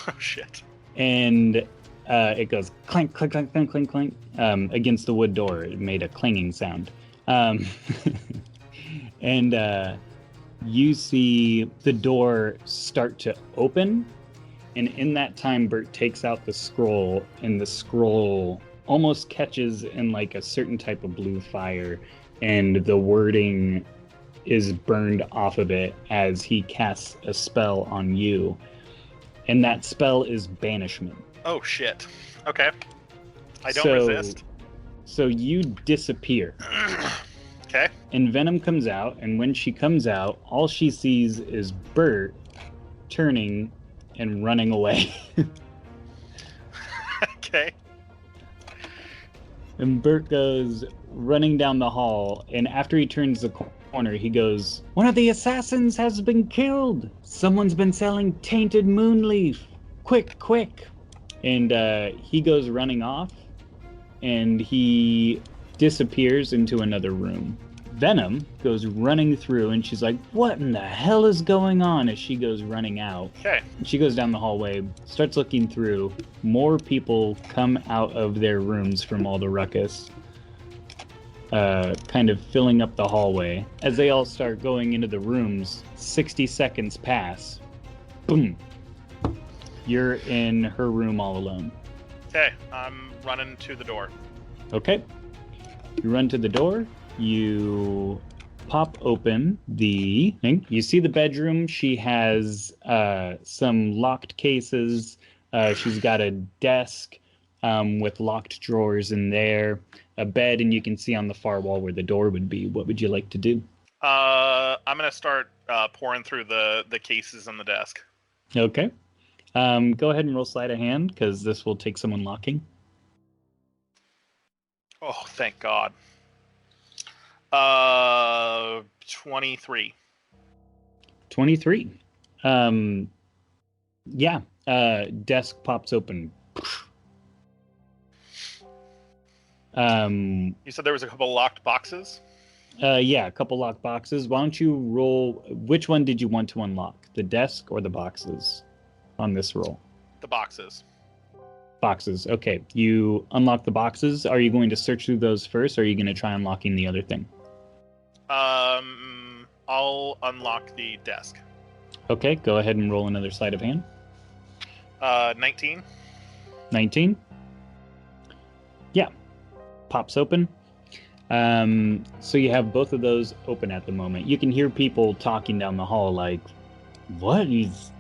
Oh, shit. And it goes clank, clank, clank, clank, clank, clank against the wood door. It made a clanging sound. And you see the door start to open. And in that time, Burt takes out the scroll, and the scroll almost catches in like a certain type of blue fire, and the wording is burned off of it as he casts a spell on you. And that spell is banishment. Oh, shit. Okay. I don't resist. So you disappear. Okay. And Venom comes out, and when she comes out, all she sees is Burt turning and running away. Okay. And Burt goes running down the hall, and after he turns the corner, he goes, one of the assassins has been killed! Someone's been selling tainted moonleaf! Quick, quick! And he goes running off, and he disappears into another room. Venom goes running through, and she's like, what in the hell is going on? As she goes running out. Okay. She goes down the hallway, starts looking through. More people come out of their rooms from all the ruckus, kind of filling up the hallway. As they all start going into the rooms, 60 seconds pass. Boom. You're in her room all alone. Okay, I'm running to the door. Okay. You run to the door. You pop open the thing. You see the bedroom. She has some locked cases. She's got a desk with locked drawers in there, a bed, and you can see on the far wall where the door would be. What would you like to do? I'm going to start pouring through the cases on the desk. Okay. Go ahead and roll sleight of hand, because this will take some unlocking. Oh, thank God. 23. 23. Yeah. Desk pops open. You said there was a couple locked boxes? Yeah, a couple locked boxes. Why don't you roll? Which one did you want to unlock? The desk or the boxes on this roll? The boxes. Boxes. Okay. You unlock the boxes. Are you going to search through those first, or are you going to try unlocking the other thing? I'll unlock the desk. Okay, go ahead and roll another sleight of hand. 19. 19? Yeah. Pops open. So you have both of those open at the moment. You can hear people talking down the hall like, what? He's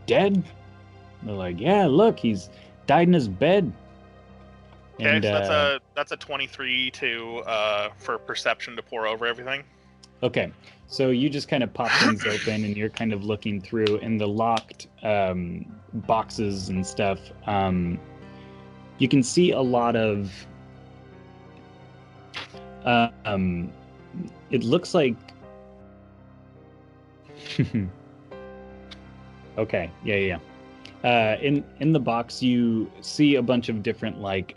dead? They're like, yeah, look, he's died in his bed. Okay, and, so that's a 23 to for perception to pour over everything. Okay, so you just kind of pop things open and you're kind of looking through in the locked boxes and stuff. You can see a lot of it looks like okay, yeah. In the box you see a bunch of different like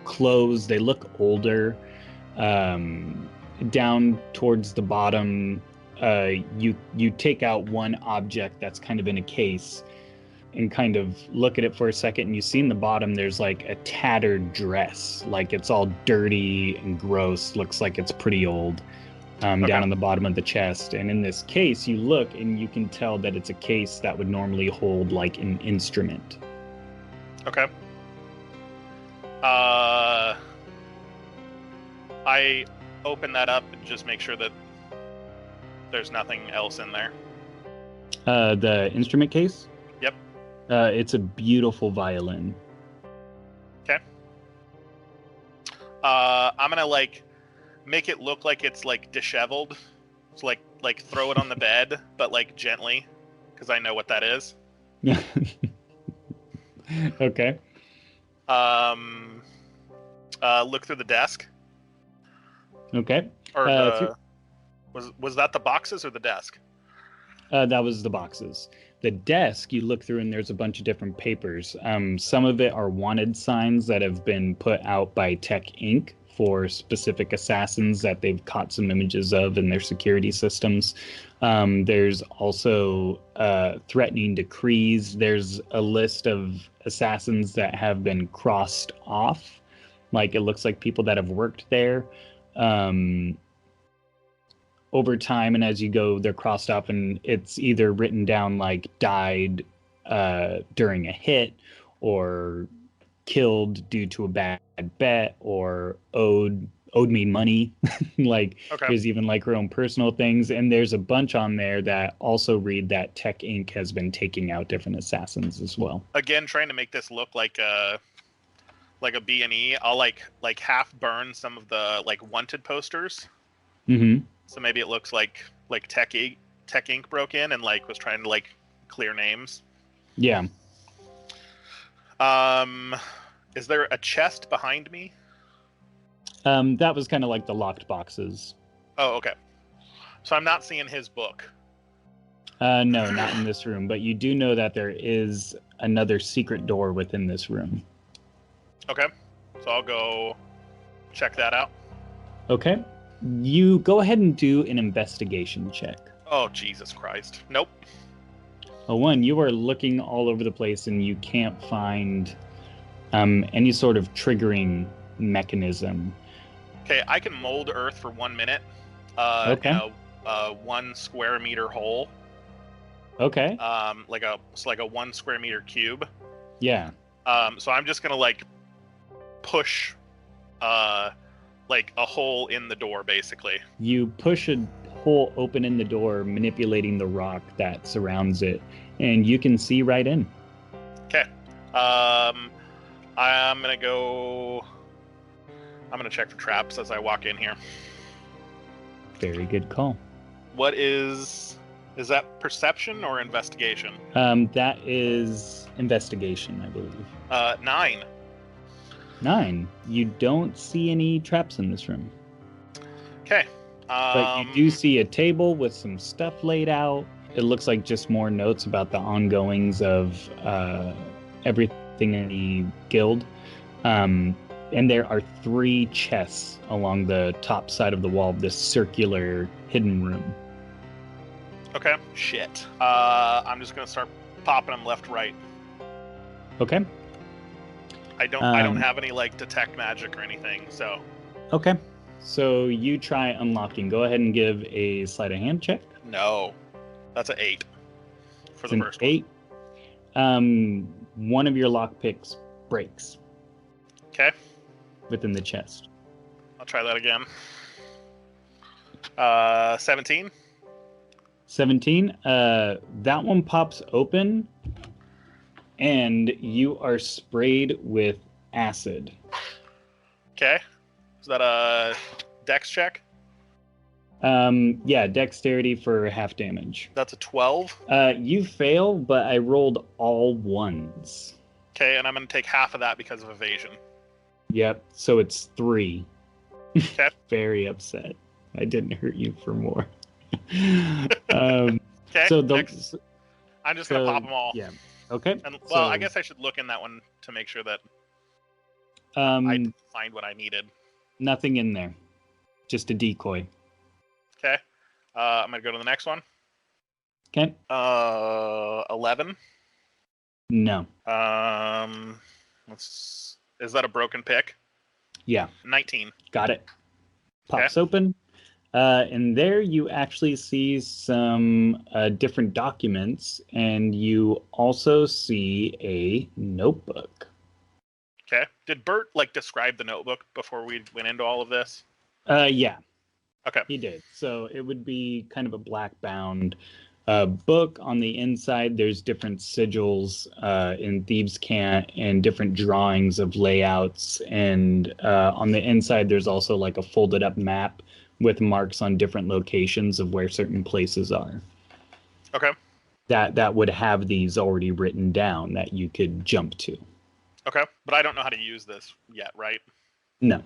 clothes. They look older. Down towards the bottom, you take out one object that's kind of in a case and kind of look at it for a second, and you see in the bottom there's like a tattered dress, like it's all dirty and gross, looks like it's pretty old, down on the bottom of the chest. And in this case you look and you can tell that it's a case that would normally hold like an instrument. Okay. I open that up and just make sure that there's nothing else in there. The instrument case? Yep. It's a beautiful violin. Okay. I'm gonna like make it look like it's like disheveled. So like throw it on the bed, but like gently, because I know what that is. Yeah. Okay. Look through the desk. Okay. Or was that the boxes or the desk? That was the boxes. The desk, you look through and there's a bunch of different papers. Some of it are wanted signs that have been put out by Tech Inc. for specific assassins that they've caught some images of in their security systems. There's also threatening decrees. There's a list of assassins that have been crossed off. Like it looks like people that have worked there. Over time and as you go, they're crossed off and it's either written down like died during a hit or killed due to a bad bet or owed me money. Like there's even like her own personal things, and there's a bunch on there that also read that Tech Inc. has been taking out different assassins as well. Again, trying to make this look like a B&E, I'll like half burn some of the like wanted posters. Mm-hmm. So maybe it looks like Tech Inc. broke in and like was trying to like clear names. Yeah. Is there a chest behind me? That was kind of like the locked boxes. Oh, okay. So I'm not seeing his book. No, not in this room, but you do know that there is another secret door within this room. Okay. So I'll go check that out. Okay. You go ahead and do an investigation check. Oh, Jesus Christ. Nope. Oh, one, you are looking all over the place and you can't find any sort of triggering mechanism. Okay, I can mold Earth for 1 minute. Okay. In a 1 square meter hole. Okay. Like a 1 square meter cube. Yeah. So I'm just gonna like push like a hole in the door, basically. You push a hole open in the door, manipulating the rock that surrounds it, and you can see right in. Okay. I'm gonna check for traps as I walk in here. Very good call. What is that perception or investigation? That is investigation, I believe. 9. 9. You don't see any traps in this room. Okay. But you do see a table with some stuff laid out. It looks like just more notes about the ongoings of everything in the guild. And there are 3 chests along the top side of the wall of this circular hidden room. Okay. Shit. I'm just gonna start popping them left, right. Okay. I don't have any like detect magic or anything, so. Okay. So you try unlocking. Go ahead and give a sleight of hand check. No, that's an 8 for It's the an first 8. One of your lockpicks breaks. Okay. Within the chest. I'll try that again. 17. 17. That one pops open, and you are sprayed with acid. Okay. Is that a dex check? Yeah, dexterity for half damage. That's a 12. You fail, but I rolled all ones. Okay, and I'm going to take half of that because of evasion. Yep, so it's 3. Okay. Very upset. I didn't hurt you for more. Okay, so next. I'm just going to pop them all. Yeah. Okay. And, well, I guess I should look in that one to make sure that I didn't find what I needed. Nothing in there. Just a decoy. Okay. I'm going to go to the next one. Okay. 11. No. Is that a broken pick? Yeah. 19. Got it. Pops open. And there you actually see some different documents, and you also see a notebook. Okay. Did Burt describe the notebook before we went into all of this? Yeah. Okay. He did. So it would be kind of a black bound book. On the inside, there's different sigils in Thieves' Cant and different drawings of layouts. And on the inside, there's also a folded up map with marks on different locations of where certain places are. Okay. That would have these already written down that you could jump to. Okay. But I don't know how to use this yet, right? No.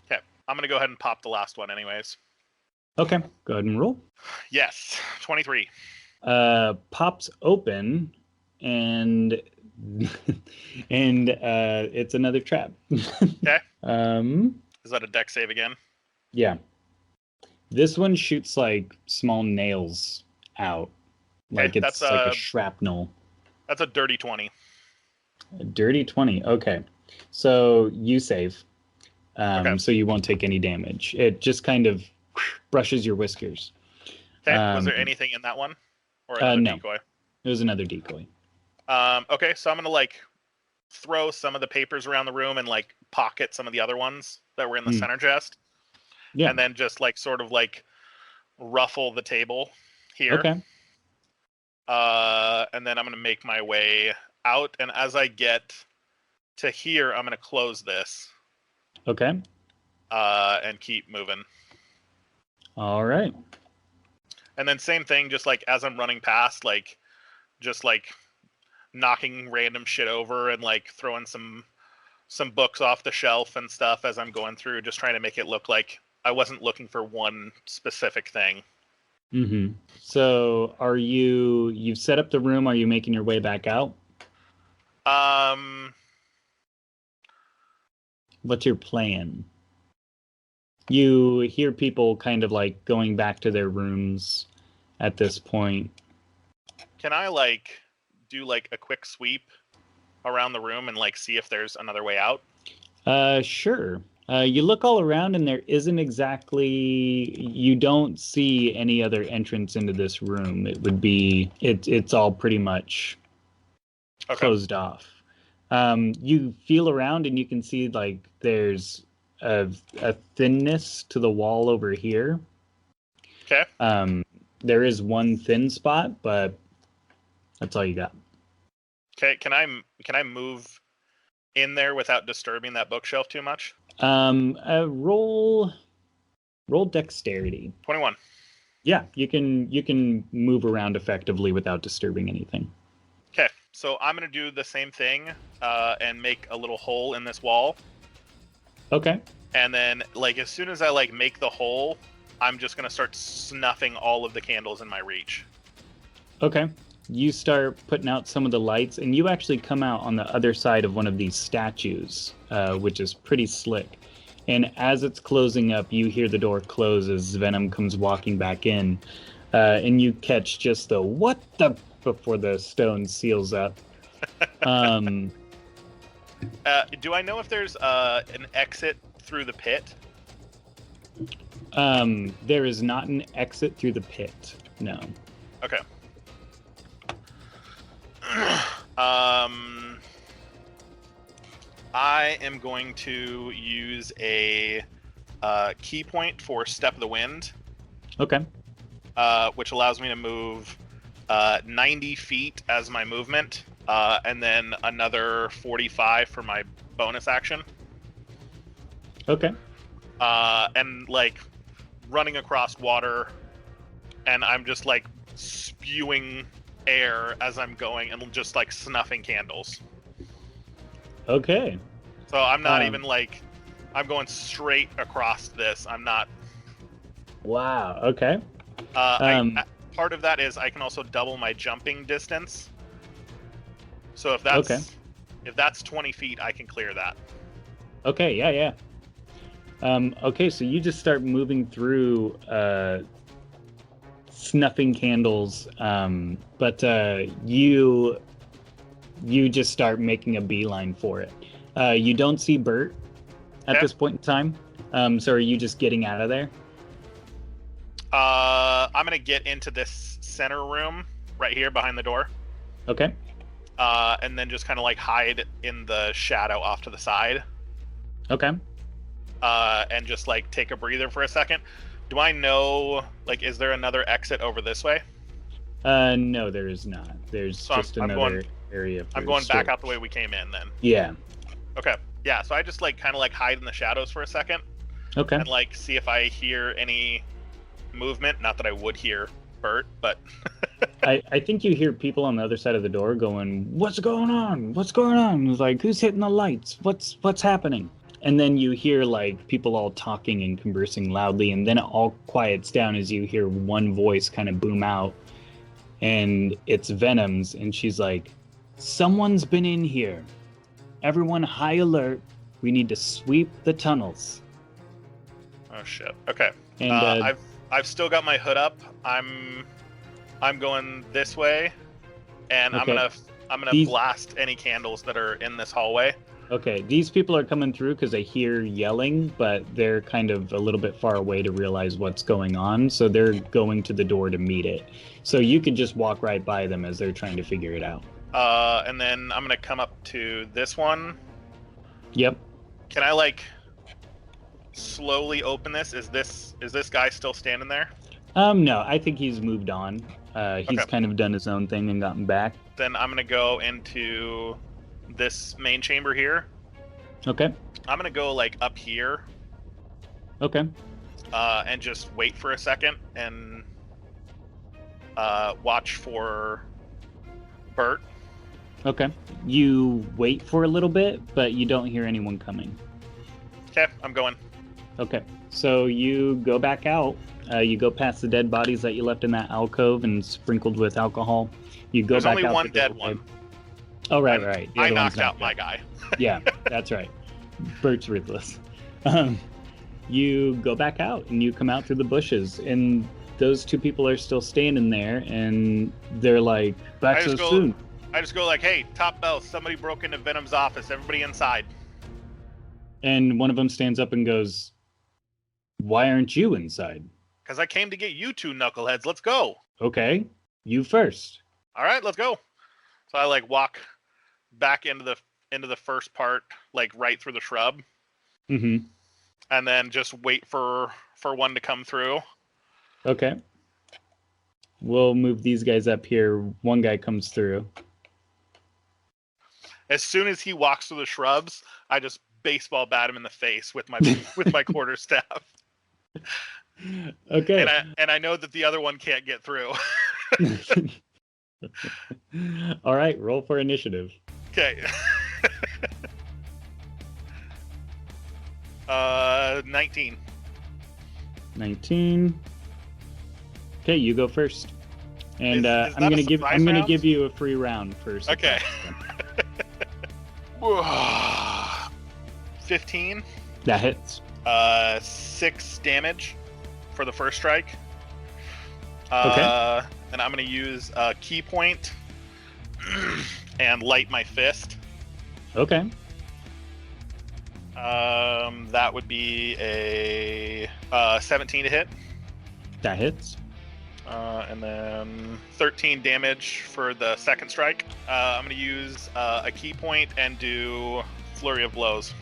Okay. I'm going to go ahead and pop the last one anyways. Okay. Go ahead and roll. Yes. 23. Pops open and it's another trap. Okay. Is that a dex save again? Yeah. This one shoots small nails out. Okay, It's a shrapnel. That's a dirty 20. A dirty 20. Okay. So you save. Okay. So you won't take any damage. It just kind of brushes your whiskers. Okay. Was there anything in that one? Or another decoy? It was another decoy. Okay, so I'm going to throw some of the papers around the room and pocket some of the other ones that were in the center chest. Yeah. And then just sort of ruffle the table here. Okay. And then I'm going to make my way out. And as I get to here, I'm going to close this. Okay. And keep moving. All right. And then same thing, just as I'm running past, just knocking random shit over and throwing some books off the shelf and stuff as I'm going through, just trying to make it look like I wasn't looking for one specific thing. Mm-hmm. So you've set up the room, are you making your way back out? What's your plan? You hear people kind of going back to their rooms at this point. Can I do a quick sweep around the room and see if there's another way out? Sure. You look all around and there isn't you don't see any other entrance into this room. It's all pretty much closed off. You feel around and you can see there's a thinness to the wall over here. Okay. There is one thin spot, but that's all you got. Okay, can I move in there without disturbing that bookshelf too much? Roll dexterity. 21. Yeah, you can move around effectively without disturbing anything. Okay, so I'm gonna do the same thing and make a little hole in this wall. Okay. And then as soon as I make the hole, I'm just gonna start snuffing all of the candles in my reach. Okay. You start putting out some of the lights, and you actually come out on the other side of one of these statues, which is pretty slick. And as it's closing up, you hear the door close as Venom comes walking back in, and you catch just the "what the" before the stone seals up. Do I know if there's an exit through the pit? There is not an exit through the pit. No. Okay. I am going to use a key point for Step of the Wind. Okay. Which allows me to move 90 feet as my movement, and then another 45 for my bonus action. Okay. And running across water, and I'm just like spewing air as I'm going, and just like snuffing candles. Okay. So I'm not even like, I'm going straight across this. I'm not. Wow. Okay. Part of that is I can also double my jumping distance. So if that's 20 feet, I can clear that. Okay. Yeah. Okay. So you just start moving through, snuffing candles, but you just start making a beeline for it. You don't see Burt at this point in time. So are you just getting out of there? I'm gonna get into this center room right here behind the door. Okay. And then just kind of like hide in the shadow off to the side. Okay. And just like take a breather for a second. Do I know, like, is there another exit over this way? No, there is not. There's another area. I'm going back out the way we came in then. Yeah. Okay. Yeah, so I just like kind of like hide in the shadows for a second. Okay. And like see if I hear any movement. Not that I would hear Burt, but I think you hear people on the other side of the door going, "What's going on? What's going on?" It's like, "Who's hitting the lights? What's happening?" And then you hear like people all talking and conversing loudly, and then it all quiets down as you hear one voice kind of boom out, and it's Venom's, and she's like, "Someone's been in here. Everyone high alert. We need to sweep the tunnels." Oh shit. Okay. And I've still got my hood up. I'm going this way, and okay. I'm gonna blast any candles that are in this hallway. Okay, these people are coming through because they hear yelling, but they're kind of a little bit far away to realize what's going on, so they're going to the door to meet it. So you can just walk right by them as they're trying to figure it out. And then I'm gonna come up to this one. Yep. Can I like slowly open this? Is this guy still standing there? No, I think he's moved on. He's Okay. kind of done his own thing and gotten back. Then I'm gonna go into this main chamber here. Okay. I'm gonna go like up here. Okay. And just wait for a second and watch for Burt. Okay. You wait for a little bit, but you don't hear anyone coming. Okay, I'm going. Okay. So you go back out. You go past the dead bodies that you left in that alcove and sprinkled with alcohol. You go There's back only out. one dead one. Oh, right. The I other one's knocked out my guy. Yeah, that's right. Burt's ruthless. You go back out and you come out through the bushes, and those two people are still standing there, and they're like, "Back so soon." I just go like, "Hey, Top Bell, somebody broke into Venom's office. Everybody inside." And one of them stands up and goes, "Why aren't you inside?" Because I came to get you two knuckleheads. Let's go. Okay, you first. All right, let's go. So I like walk back into the first part, like right through the shrub. Mm-hmm. And then just wait for one to come through. Okay. We'll move these guys up here. One guy comes through. As soon as he walks through the shrubs, I just baseball bat him in the face with my with my quarterstaff. Okay. And I know that the other one can't get through. All right, roll for initiative. Okay. 19. 19. Okay, you go first. And Is I'm that gonna give you a free round first. Okay. 15. That hits. 6 damage for the first strike. Okay. And I'm gonna use a key point and light my fist. Okay. That would be a 17 to hit. That hits. And then 13 damage for the second strike. I'm going to use a key point and do Flurry of Blows.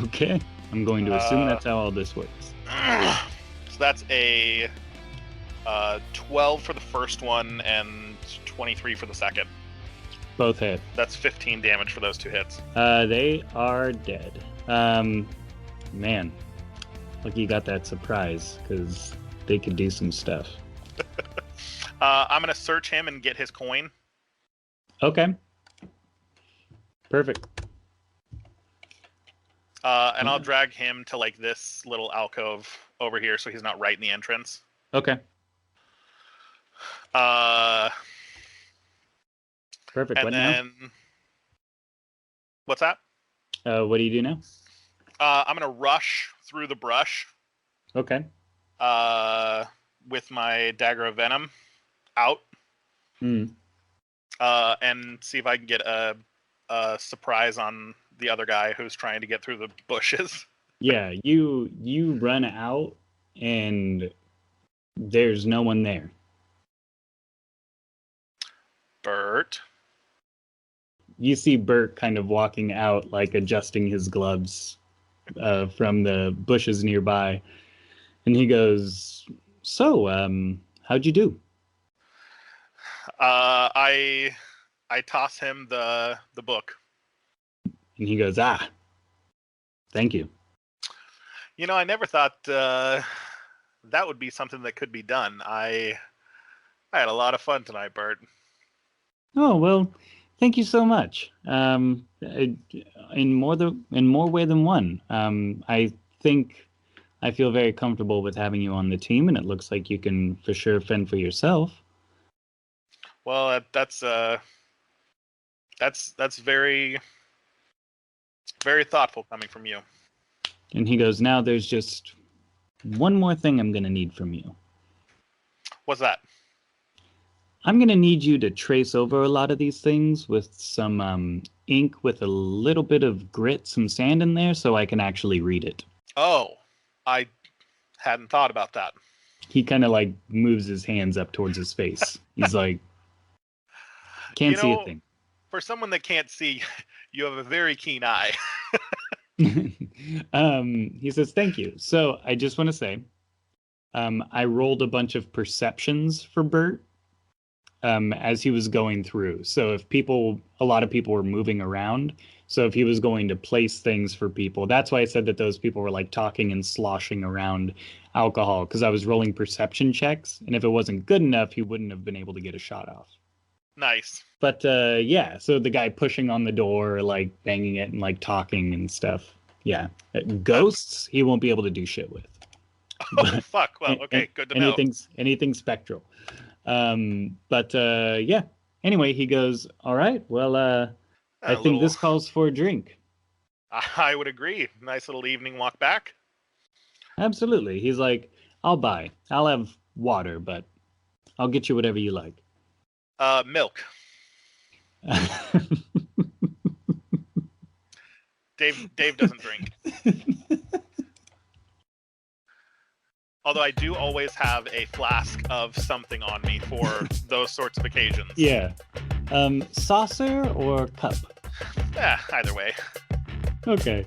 Okay. I'm going to assume that's how all this works. So that's a 12 for the first one and 23 for the second. Both hit. That's 15 damage for those two hits. They are dead. Man. Like you got that surprise, because they could do some stuff. I'm going to search him and get his coin. Okay. Perfect. And I'll drag him to like this little alcove over here so he's not right in the entrance. Okay. Perfect. And what then... now? What's that? What do you do now? I'm going to rush through the brush. Okay. With my dagger of venom out. And see if I can get a surprise on the other guy who's trying to get through the bushes. Yeah, you run out and there's no one there. Burt. You see Burt kind of walking out, like adjusting his gloves from the bushes nearby. And he goes, "So, how'd you do?" I toss him the book. And he goes, "Ah, thank you." You know, I never thought that would be something that could be done. I had a lot of fun tonight, Burt. Oh, well, thank you so much. In more way than one. I think I feel very comfortable with having you on the team, and it looks like you can for sure fend for yourself. Well, that's very, very thoughtful coming from you. And he goes, "Now there's just one more thing I'm going to need from you." What's that? I'm going to need you to trace over a lot of these things with some ink with a little bit of grit, some sand in there, so I can actually read it. Oh, I hadn't thought about that. He kind of like moves his hands up towards his face. He's like, can't see a thing. For someone that can't see, you have a very keen eye. He says, "Thank you." So I just want to say, I rolled a bunch of perceptions for Burt as he was going through. So if a lot of people were moving around. So if he was going to place things for people, that's why I said that those people were like talking and sloshing around alcohol, because I was rolling perception checks. And if it wasn't good enough, he wouldn't have been able to get a shot off. Nice. But yeah, so the guy pushing on the door, like banging it and like talking and stuff. Yeah. Ghosts, he won't be able to do shit with. Oh, fuck. Well, okay, good to know. Anything spectral. But yeah. Anyway, he goes, "All right, well, I think this calls for a drink." I would agree. Nice little evening walk back. Absolutely. He's like, "I'll buy. I'll have water, but I'll get you whatever you like." Milk. Dave doesn't drink. Although I do always have a flask of something on me for those sorts of occasions. Yeah. Saucer or cup? Yeah, either way. Okay.